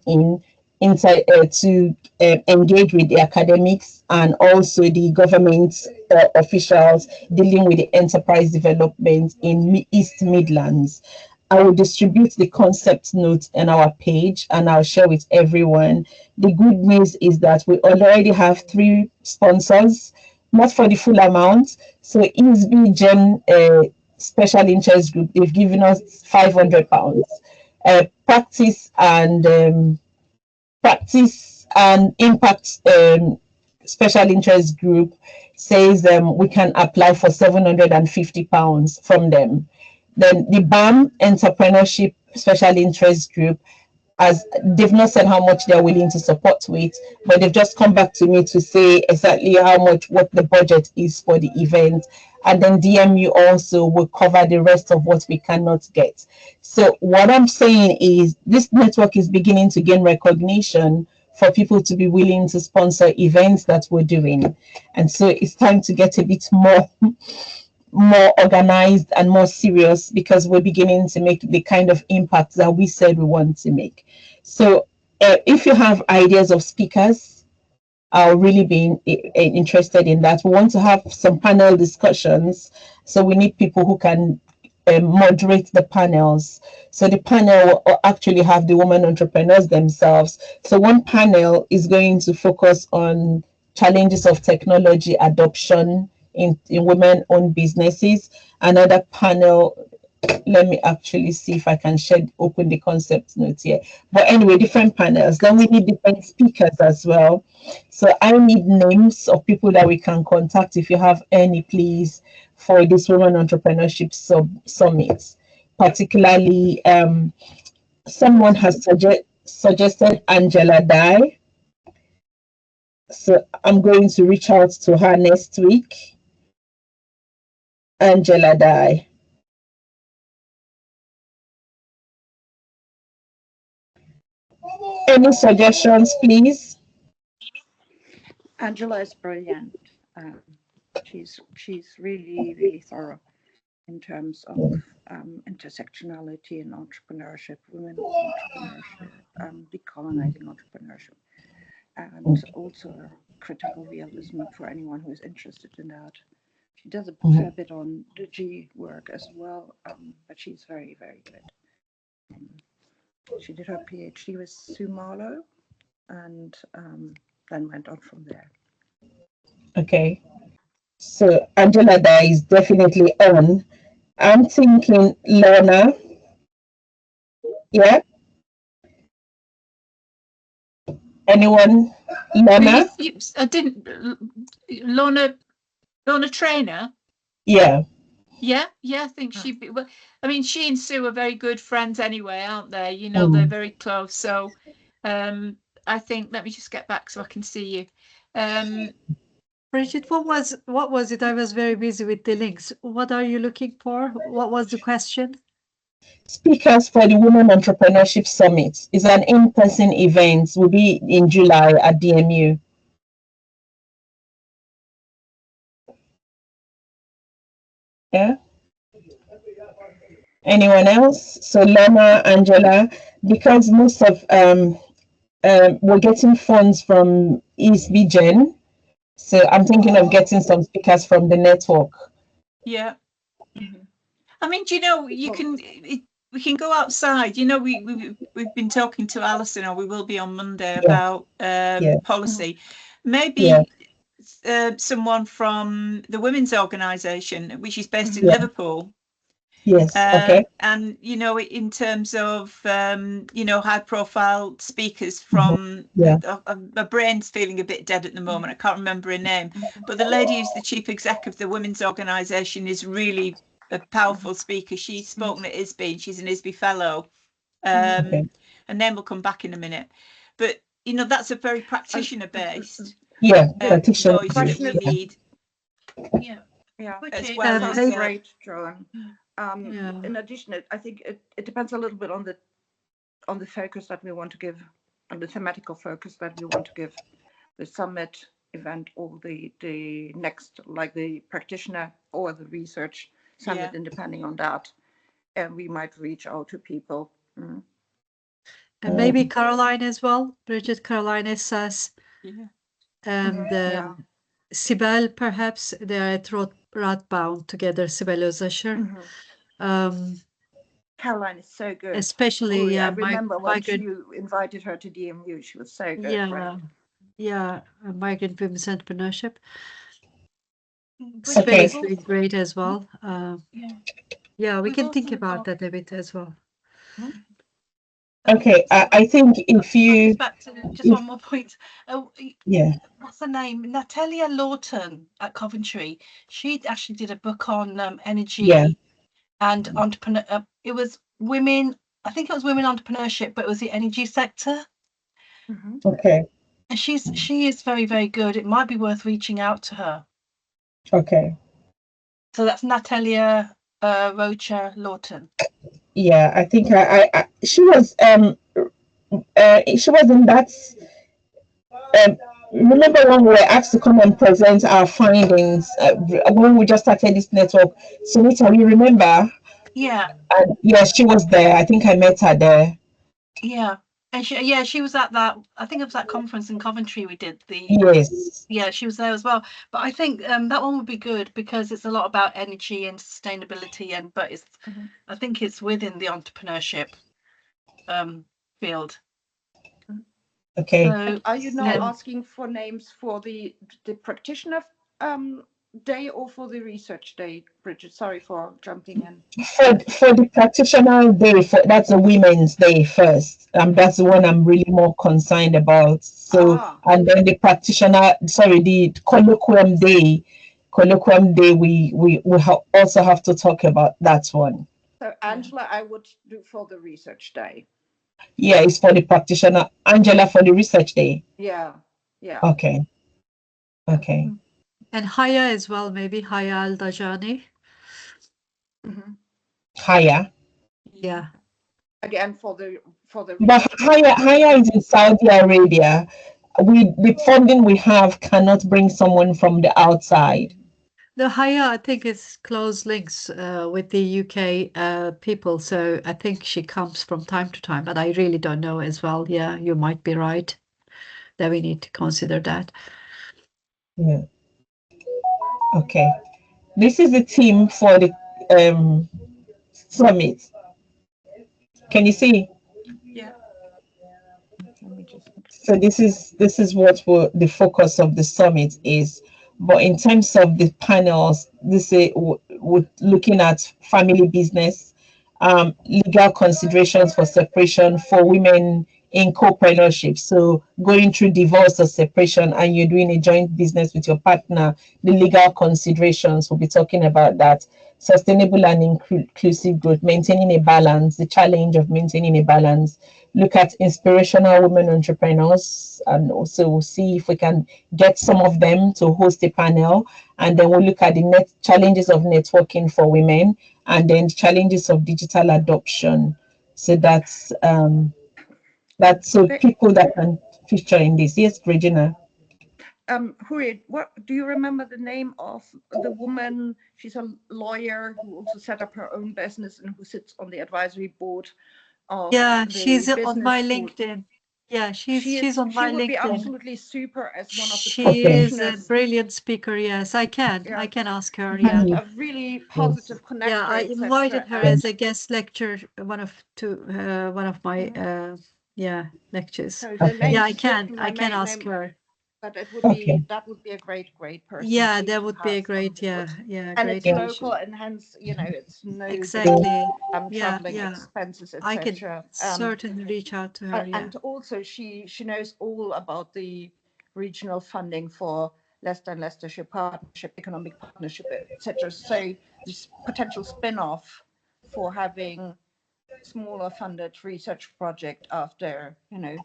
inside to engage with the academics and also the government officials dealing with the enterprise development in East Midlands. I will distribute the concept notes on our page and I'll share with everyone. The good news is that we already have 3 sponsors, not for the full amount. So EASB Gen Special Interest Group, they've given us £500. Practice and Impact Special Interest Group says we can apply for £750 from them. Then the BAM Entrepreneurship Special Interest Group, as they've not said how much they're willing to support with, but they've just come back to me to say exactly what the budget is for the event. And then DMU also will cover the rest of what we cannot get. So what I'm saying is this network is beginning to gain recognition for people to be willing to sponsor events that we're doing. And so it's time to get a bit more organized and more serious, because we're beginning to make the kind of impact that we said we want to make. So if you have ideas of speakers, I'll really be interested in that. We want to have some panel discussions. So we need people who can moderate the panels. So the panel will actually have the women entrepreneurs themselves. So one panel is going to focus on challenges of technology adoption in women-owned businesses. Another panel, let me actually see if I can open the concept notes here. But anyway, different panels. Then we need different speakers as well. So I need names of people that we can contact if you have any, please, for this Women Entrepreneurship Summit. Particularly, someone has suggested Angela Dye. So I'm going to reach out to her next week. Angela Dye. Any suggestions, please? Angela is brilliant. She's really thorough in terms of intersectionality and entrepreneurship, women entrepreneurship, decolonizing entrepreneurship, and also critical realism for anyone who is interested in that. She does a fair bit on the G work as well, but she's very good. She did her PhD with Sue Marlowe, and then went on from there. Okay, so Angela Dye is definitely on. I'm thinking Lorna. Yeah. Anyone? Lorna? I didn't. Lorna Trainer. Yeah. Yeah, I think she'd be. Well, I mean, she and Sue are very good friends anyway, aren't they? You know, they're very close. So, I think. Let me just get back so I can see you. Bridget, what was it? I was very busy with the links. What are you looking for? What was the question? Speakers for the Women Entrepreneurship Summit is an in-person event. Will be in July at DMU. Yeah. Anyone else? So Lorna, Angela, because most of we're getting funds from EastBGen. So I'm thinking of getting some speakers from the network. Yeah. I mean, do you know, you can we can go outside. You know, we've been talking to Alison, or we will be on Monday, about policy. Maybe someone from the women's organisation, which is based in Liverpool. Yes. Okay. And you know, in terms of you know, high-profile speakers from, my brain's feeling a bit dead at the moment. I can't remember her name, but the lady who's the chief exec of the women's organisation is really a powerful speaker. She's spoken at ISBE. She's an ISBE fellow. Her name will come back in a minute. But you know, that's a very practitioner-based practitioner voice that we need. Yeah. As well as great, Joan. In addition, I think it depends a little bit on the focus that we want to give, on the thematical focus that we want to give the summit event, or the next, like the practitioner or the research summit, and depending on that, and we might reach out to people. And maybe Caroline as well, Bridget, Caroline Essas, and Sibel, perhaps. They are at Radboud together, Sibel Özasher. Caroline is so good. Especially, I remember when you invited her to DMU, she was so good. Migrant women's entrepreneurship. Okay. Sibel is great as well. We can think about that a bit as well. Okay, I think if you back to just one more point. What's her name? Natalia Lawton at Coventry. She actually did a book on energy and entrepreneur. It was women. I think it was women entrepreneurship, but it was the energy sector. Okay. And she is very good. It might be worth reaching out to her. Okay. So that's Natalia Rocha Lawton. Yeah, I think she was in that. Remember when we were asked to come and present our findings when we just started this network? Sunita, you remember? Yeah. She was there. I think I met her there. Yeah. And she was at that, I think it was that conference in Coventry we did. She was there as well. But I think that one would be good because it's a lot about energy and sustainability, but it's I think it's within the entrepreneurship field. Okay. So, are you now asking for names for the practitioner day or for the research day, Bridget? Sorry for jumping in. For the practitioner day, that's a women's day first. That's the one I'm really more concerned about. So, and then the the colloquium day, we also have to talk about that one. So, Angela, I would do for the research day. Yeah, it's for the practitioner. Angela for the research day. Yeah. Okay. Okay. And Haya as well, maybe Haya Al-Dajani. Haya. Yeah. Again, for the But Haya is in Saudi Arabia. The funding we have cannot bring someone from the outside. The Haya, I think, is close links with the UK people, so I think she comes from time to time, but I really don't know as well. Yeah, you might be right. That we need to consider that. Yeah. Okay. This is the team for the summit. Can you see? Yeah. So this is what the focus of the summit is. But in terms of the panels, we're looking at family business, legal considerations for separation for women in co-partnership. So going through divorce or separation and you're doing a joint business with your partner, the legal considerations, we'll be talking about that. Sustainable and inclusive growth, maintaining a balance, the challenge of maintaining a balance. Look at inspirational women entrepreneurs, and also we'll see if we can get some of them to host a panel. And then we'll look at the challenges of networking for women, and then challenges of digital adoption. So that's so people that can feature in this. Yes, Regina. Huri, what do you remember the name of the woman? She's a lawyer who also set up her own business and who sits on the advisory board. Yeah, she's on my LinkedIn. Yeah, she's on my LinkedIn. She would be absolutely super as one of the She is a brilliant speaker. Yes, I can ask her. Yeah, and a really positive connector. Yeah, I invited her as a guest lecturer, one of my lectures. So yeah, I can ask her. But it would be that would be a great person. Yeah, that would be a great and great it's local and hence it's no exactly traveling expenses, etc. I can certainly reach out to her. And also she knows all about the regional funding for Leicester and Leicestershire Partnership, Economic Partnership, etc. So this potential spin-off for having smaller funded research project after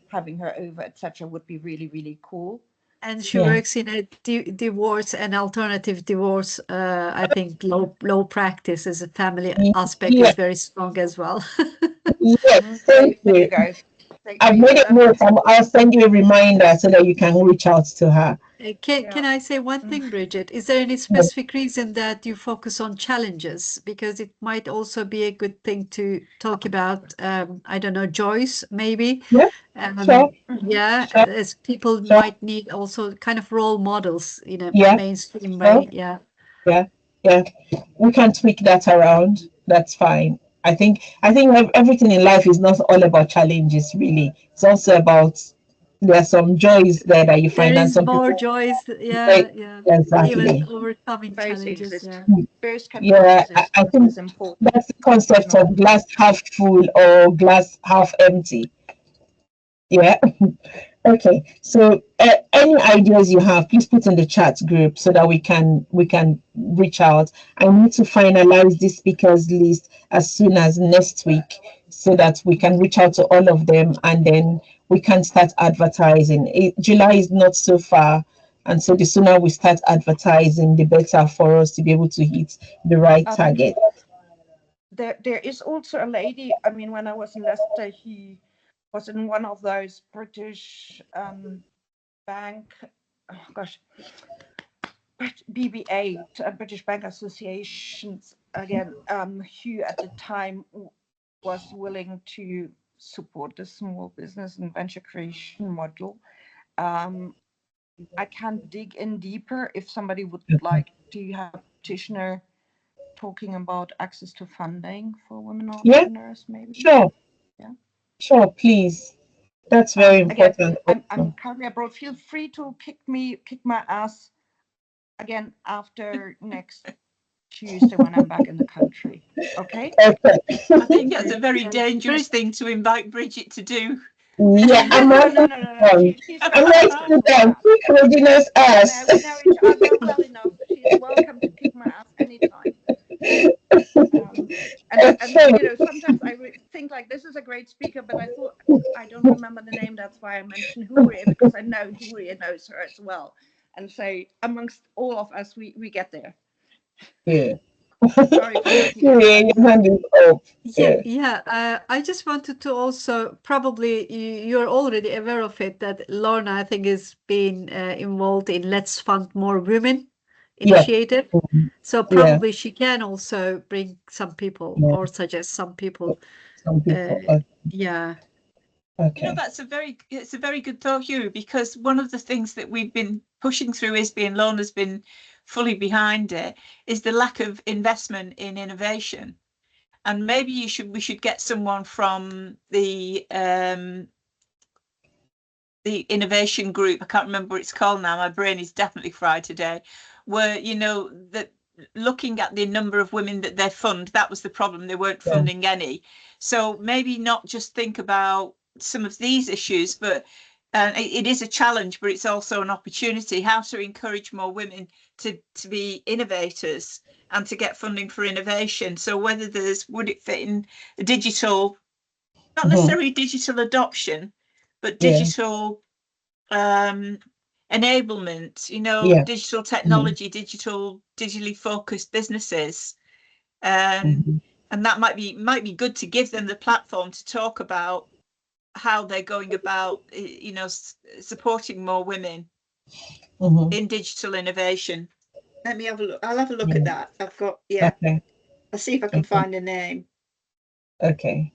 having her over, etc. would be really, really cool. And she works in a divorce and alternative divorce. I think law practice as a family aspect is very strong as well. Yes, thank you. I've made it note. I'll send you a reminder so that you can reach out to her. Can I say one thing, Bridget? Is there any specific reason that you focus on challenges? Because it might also be a good thing to talk about, I don't know, Joyce, maybe? Yeah, sure. Yeah, sure. as people might need also kind of role models in a mainstream way. Yeah. We can tweak that around. That's fine. I think everything in life is not all about challenges, really. It's also about there are some joys there that you find. There and is some more people, joys, exactly. Even overcoming challenges. I think that's the concept of glass half full or glass half empty. Yeah. Okay. So any ideas you have, please put in the chat group so that we can reach out. I need to finalize this speakers list as soon as next week so that we can reach out to all of them and then we can start advertising. July is not so far, and so the sooner we start advertising, the better for us to be able to hit the right target. There is also a lady. I mean, when I was in Leicester, he was in one of those British bank, BBA, British Bank Associations again, who at the time was willing to support the small business and venture creation model. I can dig in deeper if somebody would like to have a practitioner talking about access to funding for women entrepreneurs, maybe. Sure. Yeah. Sure, please. That's very important. Again, I'm currently abroad. Feel free to kick my ass again after next Tuesday when I'm back in the country. Okay? I think that's a very dangerous thing to invite Bridget to do. Yeah, I'm not I'm not to kick Regina's ass. We know each other well enough. She's welcome to kick my ass anytime. And sometimes I think like this is a great speaker, but I thought I don't remember the name. That's why I mentioned Huri, because I know Huri knows her as well. and say, amongst all of us, we get there. Yeah. Sorry for cutting you Yeah, your hand is up. Yeah, I just wanted to also, probably you're already aware of it, that Lorna, I think, is being involved in Let's Fund More Women initiative. So probably she can also bring some people or suggest some people. Some people. Yeah. Okay. You know, it's a very good thought, Hugh, because one of the things that we've been pushing through ISBE, and Lorna's been fully behind it, is the lack of investment in innovation. And maybe we should get someone from the innovation group. I can't remember what it's called now. My brain is definitely fried today. Where, you know, that looking at the number of women that they fund, that was the problem. They weren't funding any. So maybe not just think about some of these issues, but it is a challenge, but it's also an opportunity. How to encourage more women to be innovators and to get funding for innovation. So whether would it fit in the digital, not necessarily digital adoption, but digital enablement, you know, digital technology, digitally focused businesses. And that might be good to give them the platform to talk about how they're going about, you know, supporting more women in digital innovation. Let me have a look. I'll have a look at that. I've got, Okay. I'll see if I can find a name. Okay.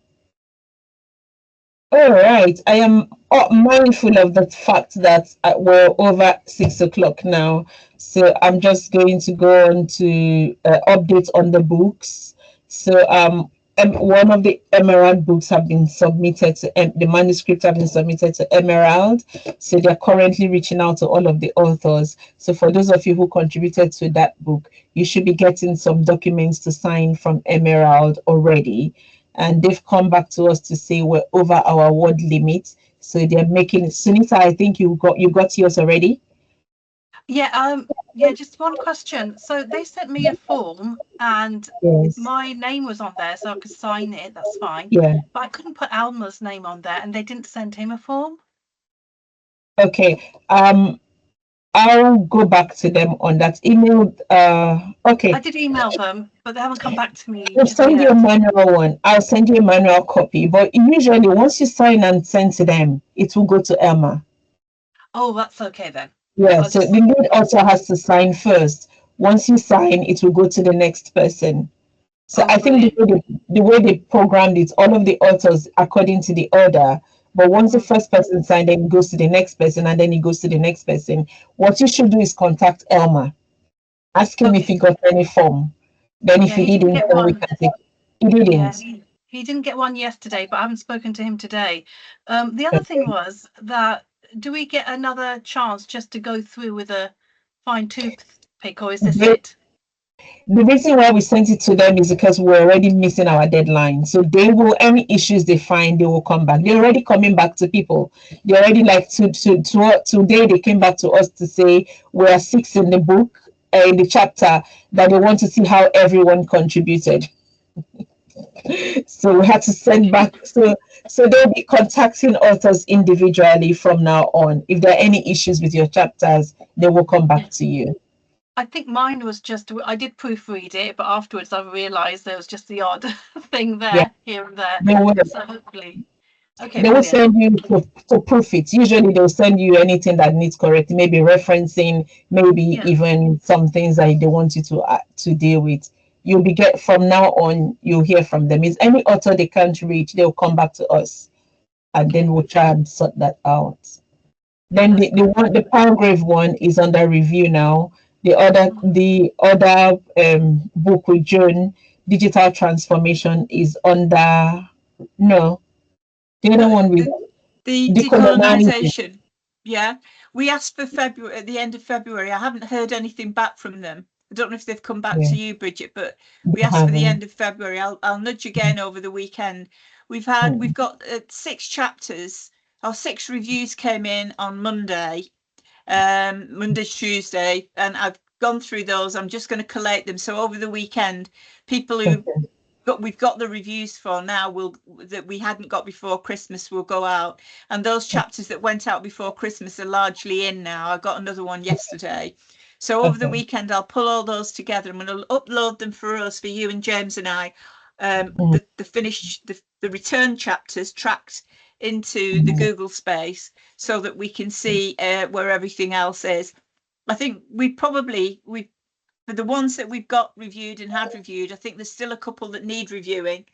All right. I am mindful of the fact that we're over 6 o'clock now. So I'm just going to go on to update on the books. So one of the Emerald books have been submitted to the manuscripts have been submitted to Emerald. So they're currently reaching out to all of the authors. So for those of you who contributed to that book, you should be getting some documents to sign from Emerald already. And they've come back to us to say we're over our word limit. So they're making Sunita, I think you got yours already. Yeah, just one question. So they sent me a form and my name was on there, so I could sign it, that's fine. Yeah. But I couldn't put Alma's name on there and they didn't send him a form. Okay. I'll go back to them on that email. Okay. I did email them, but they haven't come back to me. I'll send you a manual one. I'll send you a manual copy. But usually once you sign and send to them, it will go to Elma. Oh, that's okay then. Yeah, so the lead also has to sign first. Once you sign, it will go to the next person. So I think the way they programmed it, all of the authors according to the order. But once the first person signed, then it goes to the next person, and then it goes to the next person. What you should do is contact Elma. Ask him if he got any form. Then if he didn't, then we can take. He didn't. Yeah, he didn't get one yesterday, but I haven't spoken to him today. The other thing was that, do we get another chance just to go through with a fine-tooth pick, or is this it? The reason why we sent it to them is because we're already missing our deadline. So they will, any issues they find, they will come back. They're already coming back to people. They're already like today they came back to us to say we are 6 in the book, in the chapter, that they want to see how everyone contributed. So we had to send back. So they'll be contacting authors individually from now on. If there are any issues with your chapters, they will come back to you. I think mine was just, I did proofread it, but afterwards I realised there was just the odd thing there, here and there. So hopefully, okay. They will send you to proof it. Usually they'll send you anything that needs correcting, maybe referencing, maybe even some things that they want you to deal with. You'll be from now on, you'll hear from them. Is any author they can't reach, they'll come back to us, and then we'll try and sort that out. Then the Palgrave one is under review now. The other book with Joan, Digital Transformation, is under the other one with the decolonization. Yeah, we asked for February, at the end of February. I haven't heard anything back from them. I don't know if they've come back to you, Bridget, but we asked for the end of February. I'll nudge again over the weekend. We've got 6 chapters. Our 6 reviews came in on Monday, Tuesday, and I've gone through those. I'm just going to collate them. So over the weekend, people who we've got the reviews for now that we hadn't got before Christmas will go out, and those chapters that went out before Christmas are largely in now. I got another one yesterday. So over the weekend, I'll pull all those together. I'm going to upload them for you and James and I. The return chapters tracked into the Google space so that we can see where everything else is. I think for the ones that we've got reviewed and had reviewed, I think there's still a couple that need reviewing,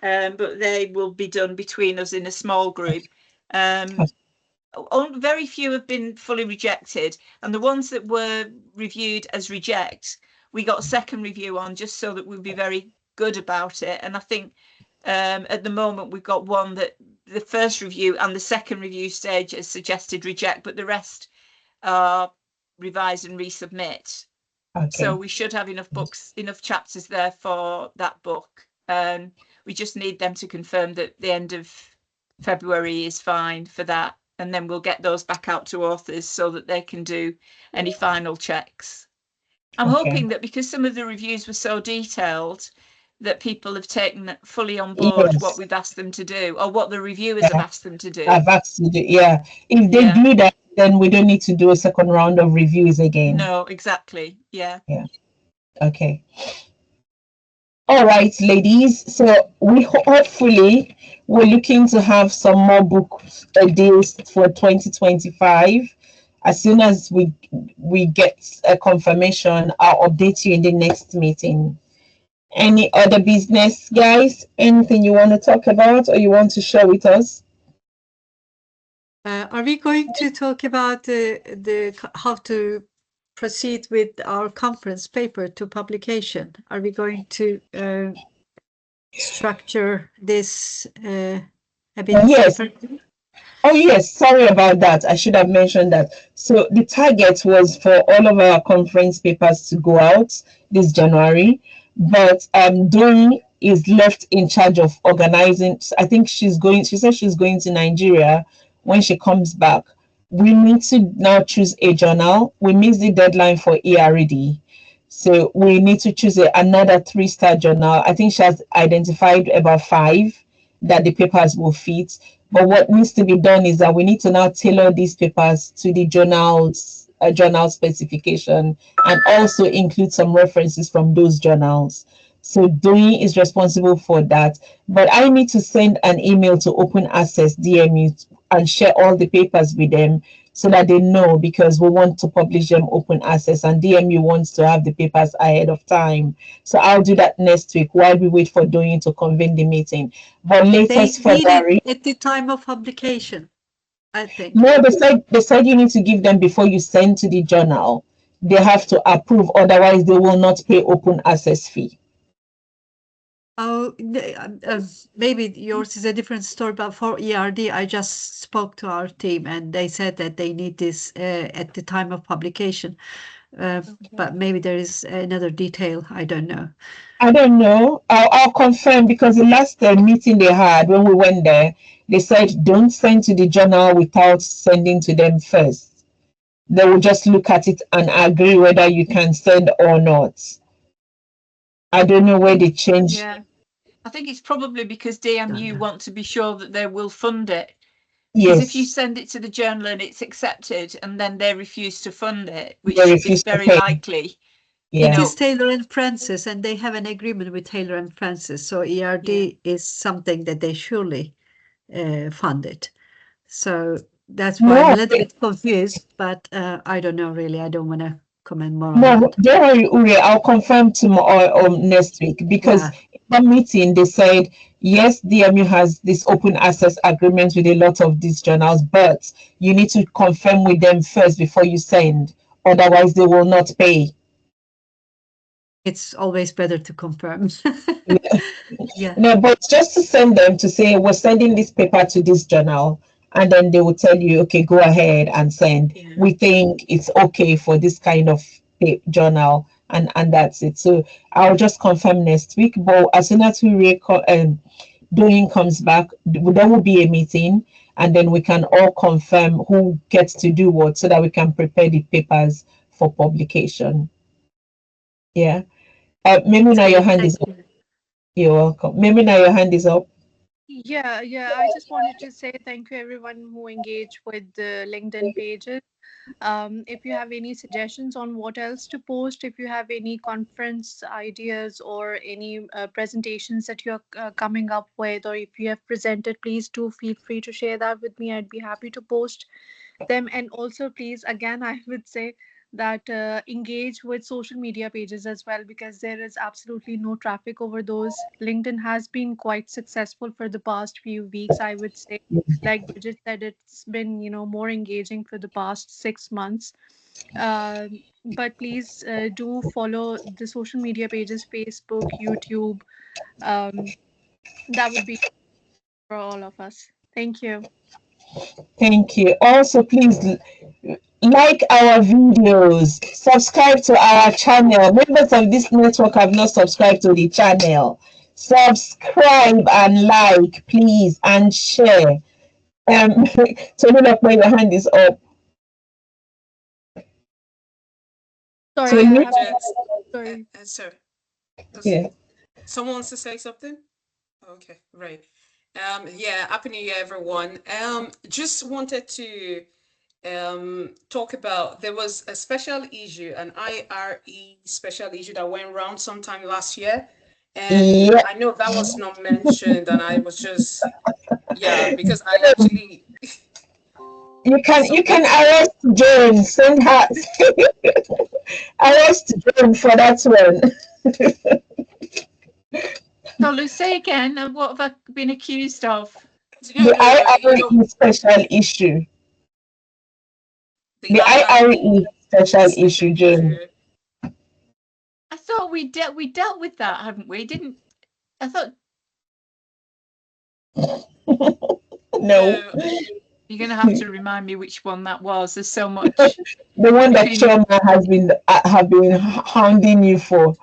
but they will be done between us in a small group. Very few have been fully rejected, and the ones that were reviewed as reject, we got a second review on just so that we'd be very good about it. And I think at the moment we've got one that the first review and the second review stage has suggested reject, but the rest are revise and resubmit. Okay. So we should have enough chapters there for that book. We just need them to confirm that the end of February is fine for that. And then we'll get those back out to authors so that they can do any final checks. I'm hoping that because some of the reviews were so detailed that people have taken fully on board what we've asked them to do, or what the reviewers have asked them to do. I've asked to do, If they do that, then we don't need to do a second round of reviews again. No, exactly. Yeah. Okay. All right, ladies. So hopefully we're looking to have some more book deals for 2025. As soon as we get a confirmation, I'll update you in the next meeting. Any other business, guys? Anything you want to talk about or you want to share with us? Are we going to talk about how to proceed with our conference paper to publication? Are we going to structure this a bit differently? Oh yes, sorry about that. I should have mentioned that. So the target was for all of our conference papers to go out this January, but Dori is left in charge of organizing. I think she said she's going to Nigeria. When she comes back, we need to now choose a journal. We missed the deadline for ERD. So we need to choose another 3-star journal. I think she has identified about 5 that the papers will fit. But what needs to be done is that we need to now tailor these papers to the journal's journal specification and also include some references from those journals. So Doi is responsible for that. But I need to send an email to Open Access DMU and share all the papers with them so that they know, because we want to publish them open access and DMU wants to have the papers ahead of time. So I'll do that next week while we wait for Doi to convene the meeting. But latest February, at the time of publication, I think. No, they said you need to give them before you send to the journal. They have to approve, otherwise they will not pay open access fee. Oh, maybe yours is a different story, but for ERD, I just spoke to our team and they said that they need this at the time of publication. But maybe there is another detail. I don't know. I don't know. I'll confirm, because the last meeting they had when we went there, they said don't send to the journal without sending to them first. They will just look at it and agree whether you can send or not. I don't know where they changed. Yeah, I think it's probably because DMU want to be sure that they will fund it. Yes. Because if you send it to the journal and it's accepted and then they refuse to fund it, which is very likely. Yeah. It is Taylor and Francis, and they have an agreement with Taylor and Francis. So ERD is something that they surely fund it. So that's why I'm a little bit confused, but I don't know really. I don't want to comment more on that. Don't worry, Uri. I'll confirm tomorrow next week, because in the meeting they said yes, DMU has this open access agreement with a lot of these journals, but you need to confirm with them first before you send, otherwise they will not pay. It's always better to confirm. Yeah. No, but just to send them to say we're sending this paper to this journal, and then they will tell you, okay, go ahead and send. Yeah. We think it's okay for this kind of journal, and that's it. So I'll just confirm next week. But as soon as Dorian comes back, there will be a meeting, and then we can all confirm who gets to do what, so that we can prepare the papers for publication. Yeah. Memuna, your hand is up. You're welcome. Maybe now your hand is up. Yeah, I just wanted to say thank you everyone who engaged with the LinkedIn pages. If you have any suggestions on what else to post, if you have any conference ideas or any presentations that you're coming up with, or if you have presented, please do feel free to share that with me. I'd be happy to post them. And also, please, again, I would say that engage with social media pages as well, because there is absolutely no traffic over those. LinkedIn has been quite successful for the past few weeks, I would say. Like Bridget said, it's been, more engaging for the past 6 months. But please do follow the social media pages, Facebook, YouTube. That would be for all of us. Thank you. Thank you. Also, please like our videos, subscribe to our channel. Members of this network have not subscribed to the channel. Subscribe and like, please, and share. So look where your hand is up. Sorry, sorry. Sir. Yeah. Someone wants to say something? Okay, right. Yeah, Happy New Year, everyone. Just wanted to talk about, there was a special issue, an IRE special issue that went around sometime last year. And I know that was not mentioned, and I was just, because I actually... You can arrest Joan, send her arrest Joan for that one. Tolu, say again, what have I been accused of? The IRE special issue. The IRE special issue, Joan. I thought we dealt with that, haven't we? Didn't I thought? No. You're going to have to remind me which one that was. There's so much. The one that Choma have been hounding you for.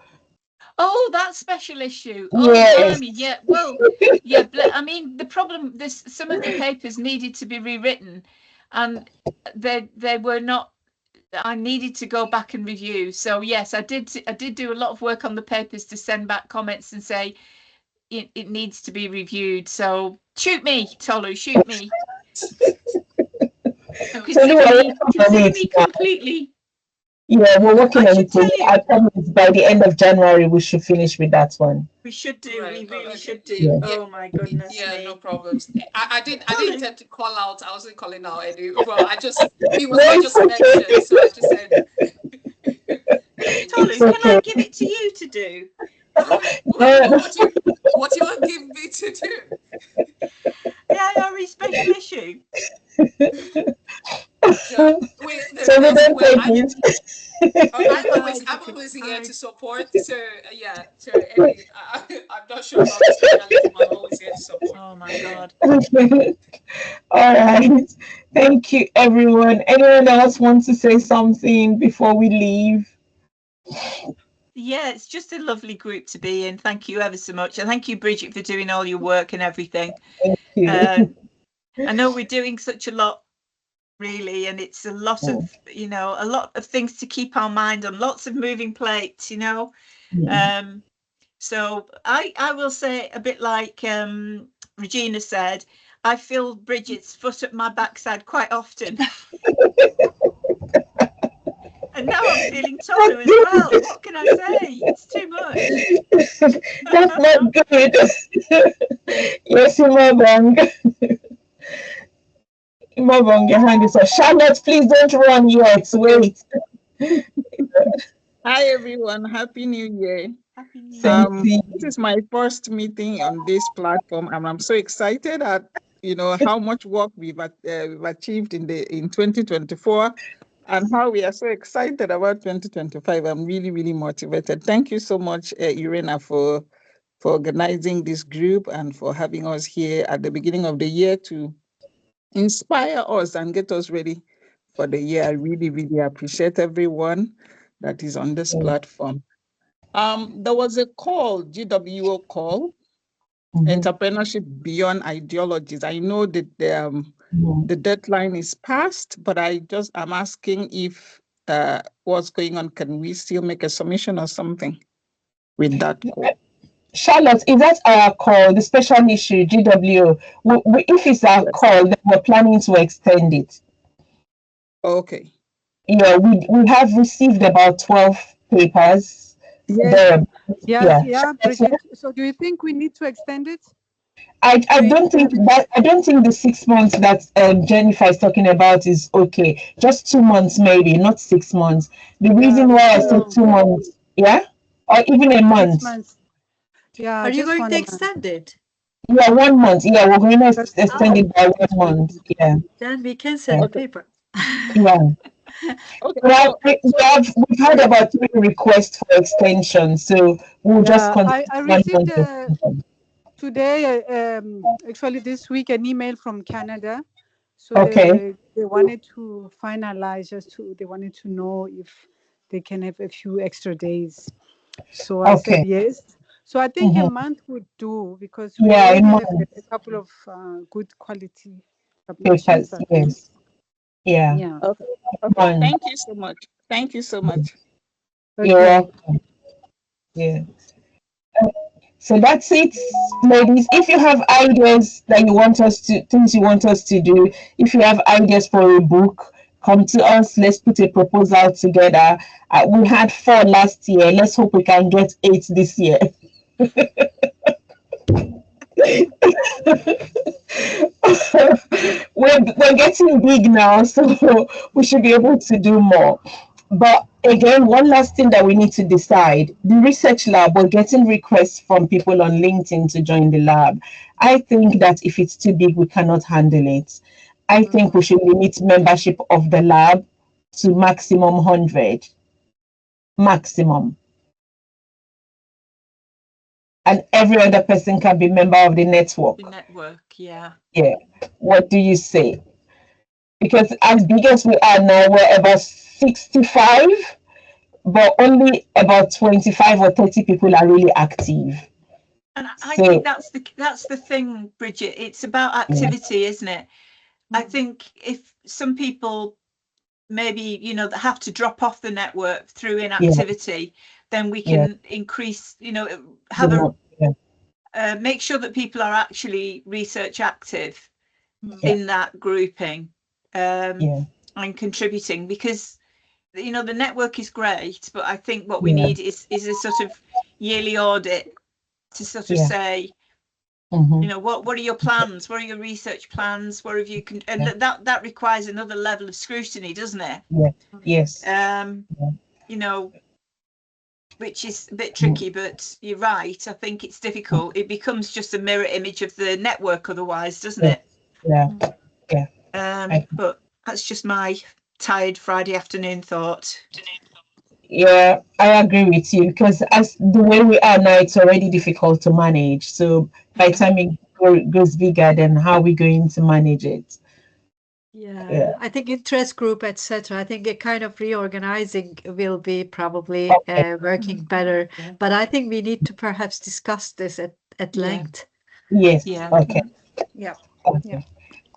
Oh, that special issue. Oh, yes. Yeah. Well, yeah. I mean, the problem. Some of the papers needed to be rewritten, and they were not. I needed to go back and review. So yes, I did do a lot of work on the papers to send back comments and say it needs to be reviewed. So shoot me, Tolu. Shoot me. Consider me completely. Yeah, we're working on it. I promise by the end of January we should finish with that one. We should do. Right, we really should do. Yeah. Oh my goodness. Yeah, no problems. I didn't intend to call out. I wasn't calling out any. Well, it was just mentioned, so I just said. Tolu, can I give it to you to do? What do you want to give me to do? The IRE special issue. I'm always here to support. So yeah, I'm not sure about this journalism. I'm always here to support. Oh my God. All right. Thank you, everyone. Anyone else wants to say something before we leave? Yeah, it's just a lovely group to be in. Thank you ever so much. And thank you, Bridget, for doing all your work and everything. Thank you. I know we're doing such a lot, really, and it's a lot of, a lot of things to keep our mind on, lots of moving plates, So I will say, a bit like Regina said, I feel Bridget's foot at my backside quite often. And now I'm feeling Tolu as well. What can I say? It's too much. That's not good. Yes, Imabong. Imabong, your hand is up. Charlotte, please don't run yet. Wait. Hi, everyone. Happy New Year. Happy New Year. This is my first meeting on this platform, and I'm so excited at how much work we've achieved in 2024. And how we are so excited about 2025. I'm really, really motivated. Thank you so much, Irena, for organizing this group and for having us here at the beginning of the year to inspire us and get us ready for the year. I really, really appreciate everyone that is on this platform. There was a call, GWO call, Entrepreneurship Beyond Ideologies. I know that the deadline is past, but I'm asking if what's going on, can we still make a submission or something with that call? Charlotte, is that our call, the special issue, GWO? If it's our call, then we're planning to extend it. Okay. Yeah, we have received about 12 papers. Yes. Yeah. Bridget. So do you think we need to extend it? I don't think the 6 months that Jennifer is talking about is okay. Just 2 months maybe, not 6 months. The reason why I said 2 months, yeah, or even a month. 6 months. Yeah. Are you going to extend it? Yeah, 1 month. Yeah, we're going to extend it by 1 month. Yeah. Then we can send the paper. Yeah. We've had about 3 requests for extension, so we'll just continue. I received today, actually this week, an email from Canada. So they wanted to finalize, they wanted to know if they can have a few extra days. So I said yes. So I think a month would do, because we already have a couple of good quality papers. Yes. Yeah. Okay. Thank you so much. Thank you so much. You're welcome. Yeah. So that's it, ladies. If you have ideas that you want us to, things you want us to do, if you have ideas for a book, come to us. Let's put a proposal together. We had 4 last year. Let's hope we can get 8 this year. we're getting big now, so we should be able to do more. But again, one last thing that we need to decide: the research lab, we're getting requests from people on LinkedIn to join the lab. I think that if it's too big, we cannot handle it. I think we should limit membership of the lab to maximum 100. Maximum. And every other person can be member of the network. The network, yeah. Yeah. What do you say? Because as big as we are now, we're about 65, but only about 25 or 30 people are really active. And I think that's the thing, Bridget. It's about activity, isn't it? I think if some people maybe, that have to drop off the network through inactivity, then we can increase, have make sure that people are actually research active in that grouping and contributing, because the network is great, but I think what we need is a sort of yearly audit to sort of say, what are your plans? What are your research plans? Where have you and that requires another level of scrutiny, doesn't it? Yes. Which is a bit tricky, but you're right. I think it's difficult. It becomes just a mirror image of the network otherwise, doesn't it? Yeah. But that's just my tired Friday afternoon thought. Yeah, I agree with you, because as the way we are now, it's already difficult to manage. So by the time it goes bigger, then how are we going to manage it? Yeah, I think interest group, etc. I think a kind of reorganizing will be probably working better. But I think we need to perhaps discuss this at length. Yes. Yeah. Okay. Yeah. Okay. Yeah.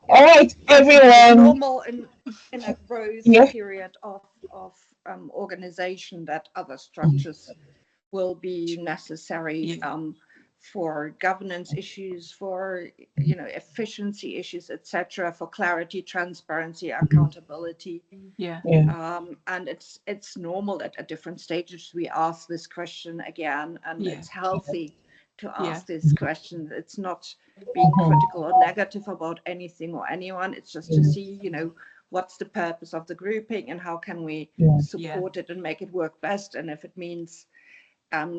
All right, everyone. Normal in a growth period of organization that other structures will be necessary for governance issues, for efficiency issues, etc., for clarity, transparency, accountability. And it's normal that at different stages we ask this question again, and it's healthy to ask this question. It's not being critical or negative about anything or anyone. It's just to see, what's the purpose of the grouping and how can we support it and make it work best. And if it means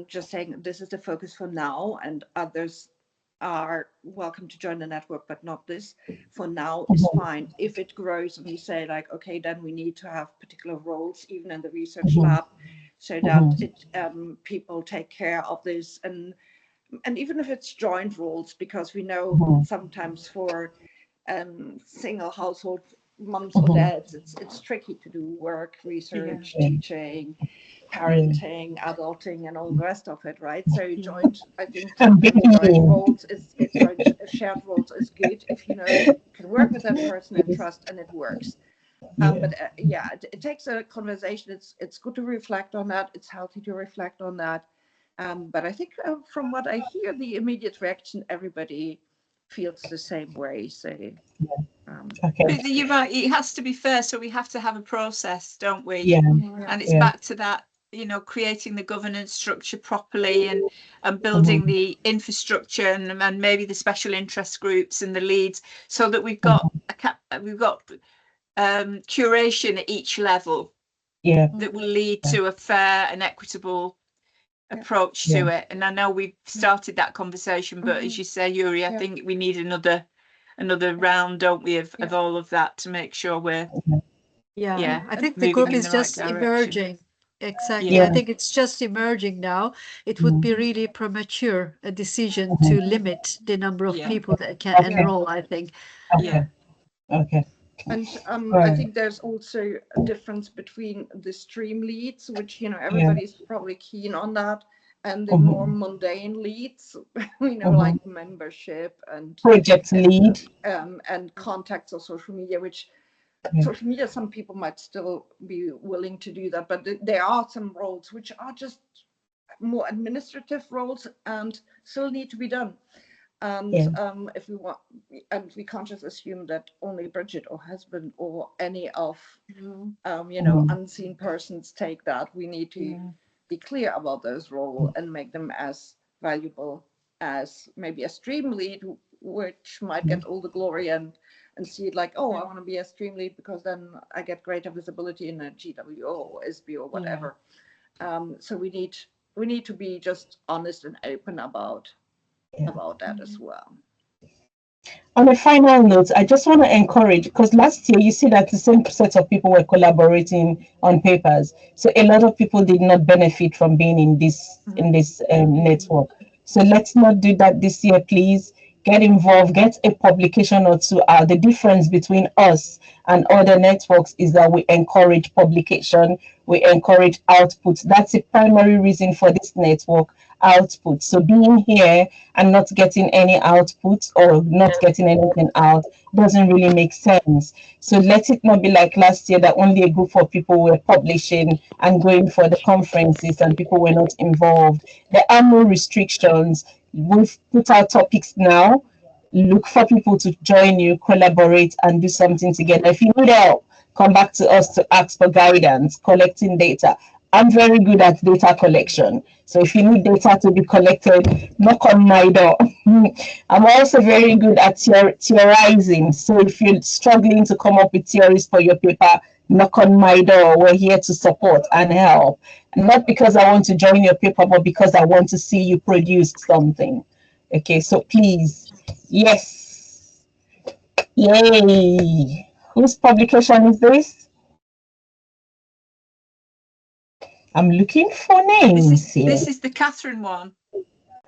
just saying this is the focus for now, and others are welcome to join the network, but not this for now, is fine. If it grows and we say like, okay, then we need to have particular roles even in the research lab, so that people take care of this, and even if it's joint roles, because we know sometimes for single household moms or dads, it's tricky to do work, research, teaching, parenting, adulting, and all the rest of it, right? So joint, I think joint roles shared roles is good if you can work with that person and trust, and it works. But it takes a conversation. It's good to reflect on that. It's healthy to reflect on that, But I think from what I hear, the immediate reaction, everybody feels the same way. So, But you're right, it has to be fair, so we have to have a process, don't we? Yeah. And it's back to that, you know, creating the governance structure properly and building the infrastructure and maybe the special interest groups and the leads, so that we've got curation at each level. Yeah. That will lead to a fair and equitable approach to it. And I know we've started that conversation, but as you say, Yuri, I think we need another round, don't we, of all of that to make sure we're I think the group is just emerging. Exactly. I think it's just emerging now. It would be really premature a decision to limit the number of people that can enroll, I think. Okay. And I think there's also a difference between the stream leads, which, you know, everybody's probably keen on that, and the more mundane leads, you know, like membership and project lead and contacts or social media, which social media, some people might still be willing to do that, but there are some roles which are just more administrative roles and still need to be done. And if we want, and we can't just assume that only Bridget or husband or any of you know, unseen persons take that. We need to be clear about those roles and make them as valuable as maybe a stream lead, which might get all the glory and see it like, oh, I want to be a stream lead because then I get greater visibility in a GWO or SB or whatever. So we need to be just honest and open about that as well. On a final note, I just want to encourage, because last year you see that the same set of people were collaborating on papers, so a lot of people did not benefit from being in this network. So let's not do that this year, please. Get involved, get a publication or two out. The difference between us and other networks is that we encourage publication, we encourage output. That's the primary reason for this network, output. So being here and not getting any output or not getting anything out doesn't really make sense. So let it not be like last year that only a group of people were publishing and going for the conferences and people were not involved. There are no restrictions. We've put out topics now. Look for people to join you, collaborate, and do something together. If you need help, come back to us to ask for guidance, collecting data. I'm very good at data collection. So if you need data to be collected, knock on my door. I'm also very good at theorizing. So if you're struggling to come up with theories for your paper, knock on my door. We're here to support and help. Not because I want to join your paper, but because I want to see you produce something. Okay, so please, yes. Yay. Whose publication is this? I'm looking for names here. This is the Catherine one.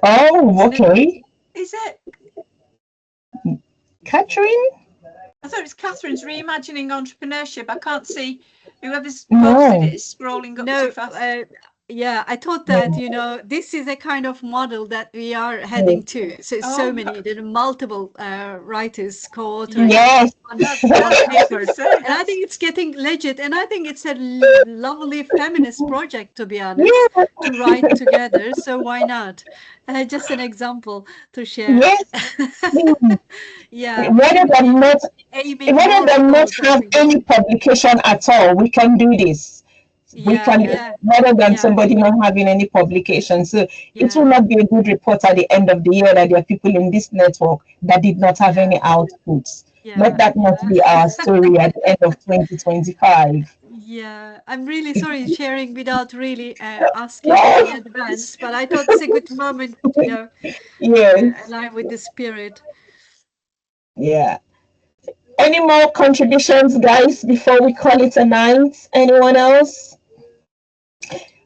Oh, okay. Is it? Catherine? I thought it was Catherine's Reimagining Entrepreneurship. I can't see whoever's posted it is scrolling up too fast. Yeah, I thought that, you know, this is a kind of model that we are heading to. So so many, there are multiple writers, co-authoring. Yes. And I think it's getting legit. And I think it's a lovely feminist project, to be honest, to write together. So why not? Just an example to share. Yes. Yeah. Rather than not have any publication at all, we can do this. We can, rather than somebody not having any publication. So it will not be a good report at the end of the year that there are people in this network that did not have any outputs. Let that not be our story at the end of 2025. Yeah, I'm really sorry sharing without really asking in advance, but I thought it's a good moment, you know, align with the spirit. Yeah. Any more contributions, guys, before we call it a night? Anyone else?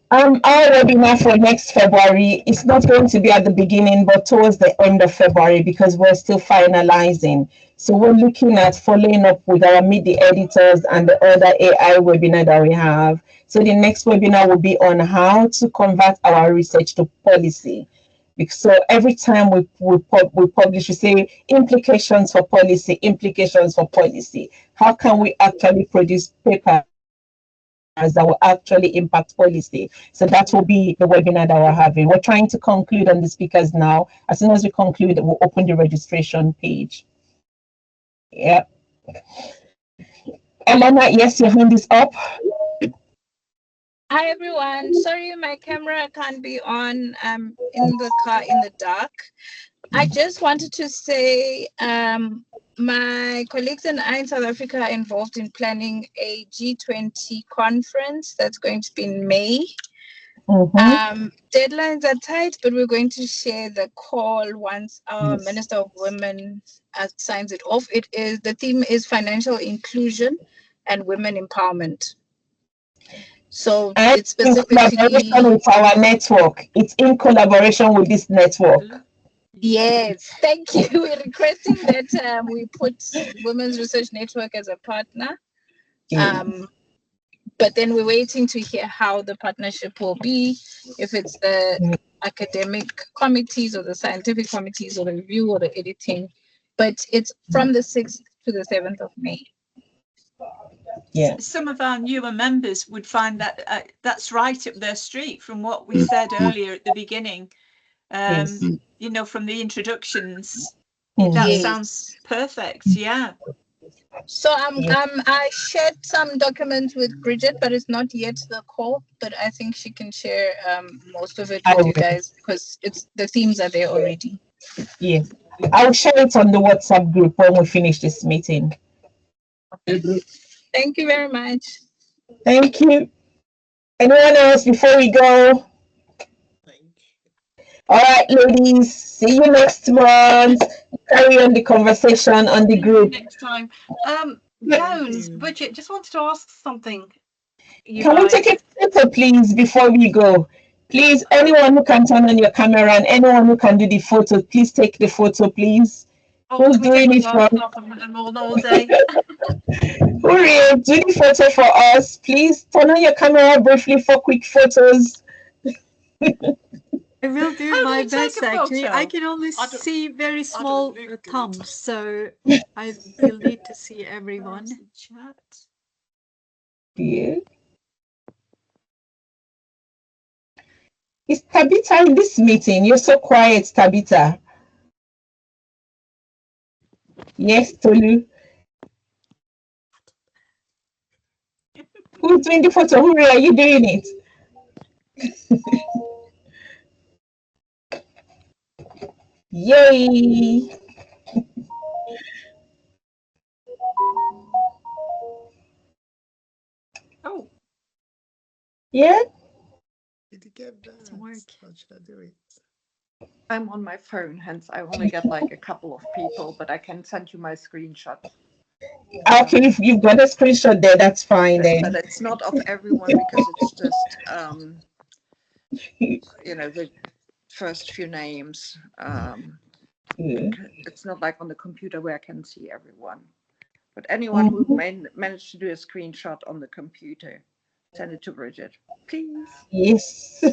Our webinar for next February is not going to be at the beginning, but towards the end of February, because we're still finalizing. So we're looking at following up with our Meet the Editors and the other AI webinar that we have. So the next webinar will be on how to convert our research to policy. So every time we publish, we say implications for policy, implications for policy. How can we actually produce paper that will actually impact policy. So that will be the webinar that we're having. We're trying to conclude on the speakers now. As soon as we conclude, we'll open the registration page. Yeah. Elena, yes, your hand is up. Hi everyone. Sorry, my camera can't be on. I'm in the car in the dark. I just wanted to say my colleagues and I in South Africa are involved in planning a G20 conference that's going to be in May. Deadlines are tight, but we're going to share the call once our Minister of Women signs it off. The theme is financial inclusion and women empowerment. So and it's specifically in collaboration with our network. It's in collaboration with this network. Yes, thank you. We're requesting that we put Women's Research Network as a partner. But then we're waiting to hear how the partnership will be, if it's the academic committees or the scientific committees or the review or the editing. But it's from the 6th to the 7th of May. Yeah. Some of our newer members would find that that's right up their street from what we said earlier at the beginning. You know, from the introductions, that sounds perfect. Yeah. So I shared some documents with Bridget, but it's not yet the call. But I think she can share most of it with you guys because the themes are there already. Yes, I'll share it on the WhatsApp group when we finish this meeting. Thank you very much. Thank you. Anyone else before we go? All right, ladies. See you next month. Carry on the conversation on the group. Next time. Jones, Bridget, just wanted to ask something. Can we take a photo, please, before we go? Please, anyone who can turn on your camera and anyone who can do the photo, please take the photo, please. Who's doing it for? All day. Hurry, do the photo for us. Please turn on your camera briefly for quick photos. I will do my best, actually. I can only see very small thumbs, so I will need to see everyone. Yeah. Is Tabitha in this meeting? You're so quiet, Tabitha. Yes, Tolu. Who's doing the photo? Hurry, are you doing it? Yay! Oh. Yeah? Did you get that? How should I do it? I'm on my phone, hence I only get like a couple of people, but I can send you my screenshot. Okay, if you've got a screenshot there, that's fine then. But it's not of everyone because it's just, you know, the first few names. It's not like on the computer where I can see everyone. But anyone who managed to do a screenshot on the computer, send it to Bridget, please. Yes.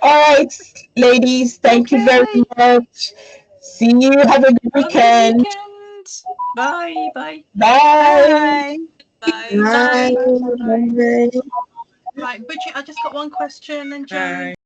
All right, ladies, thank you very much. See you. Have a good weekend. Bye. Bye. Bye. Bye. Bye. Right, Bridget, I just got one question, and Joan.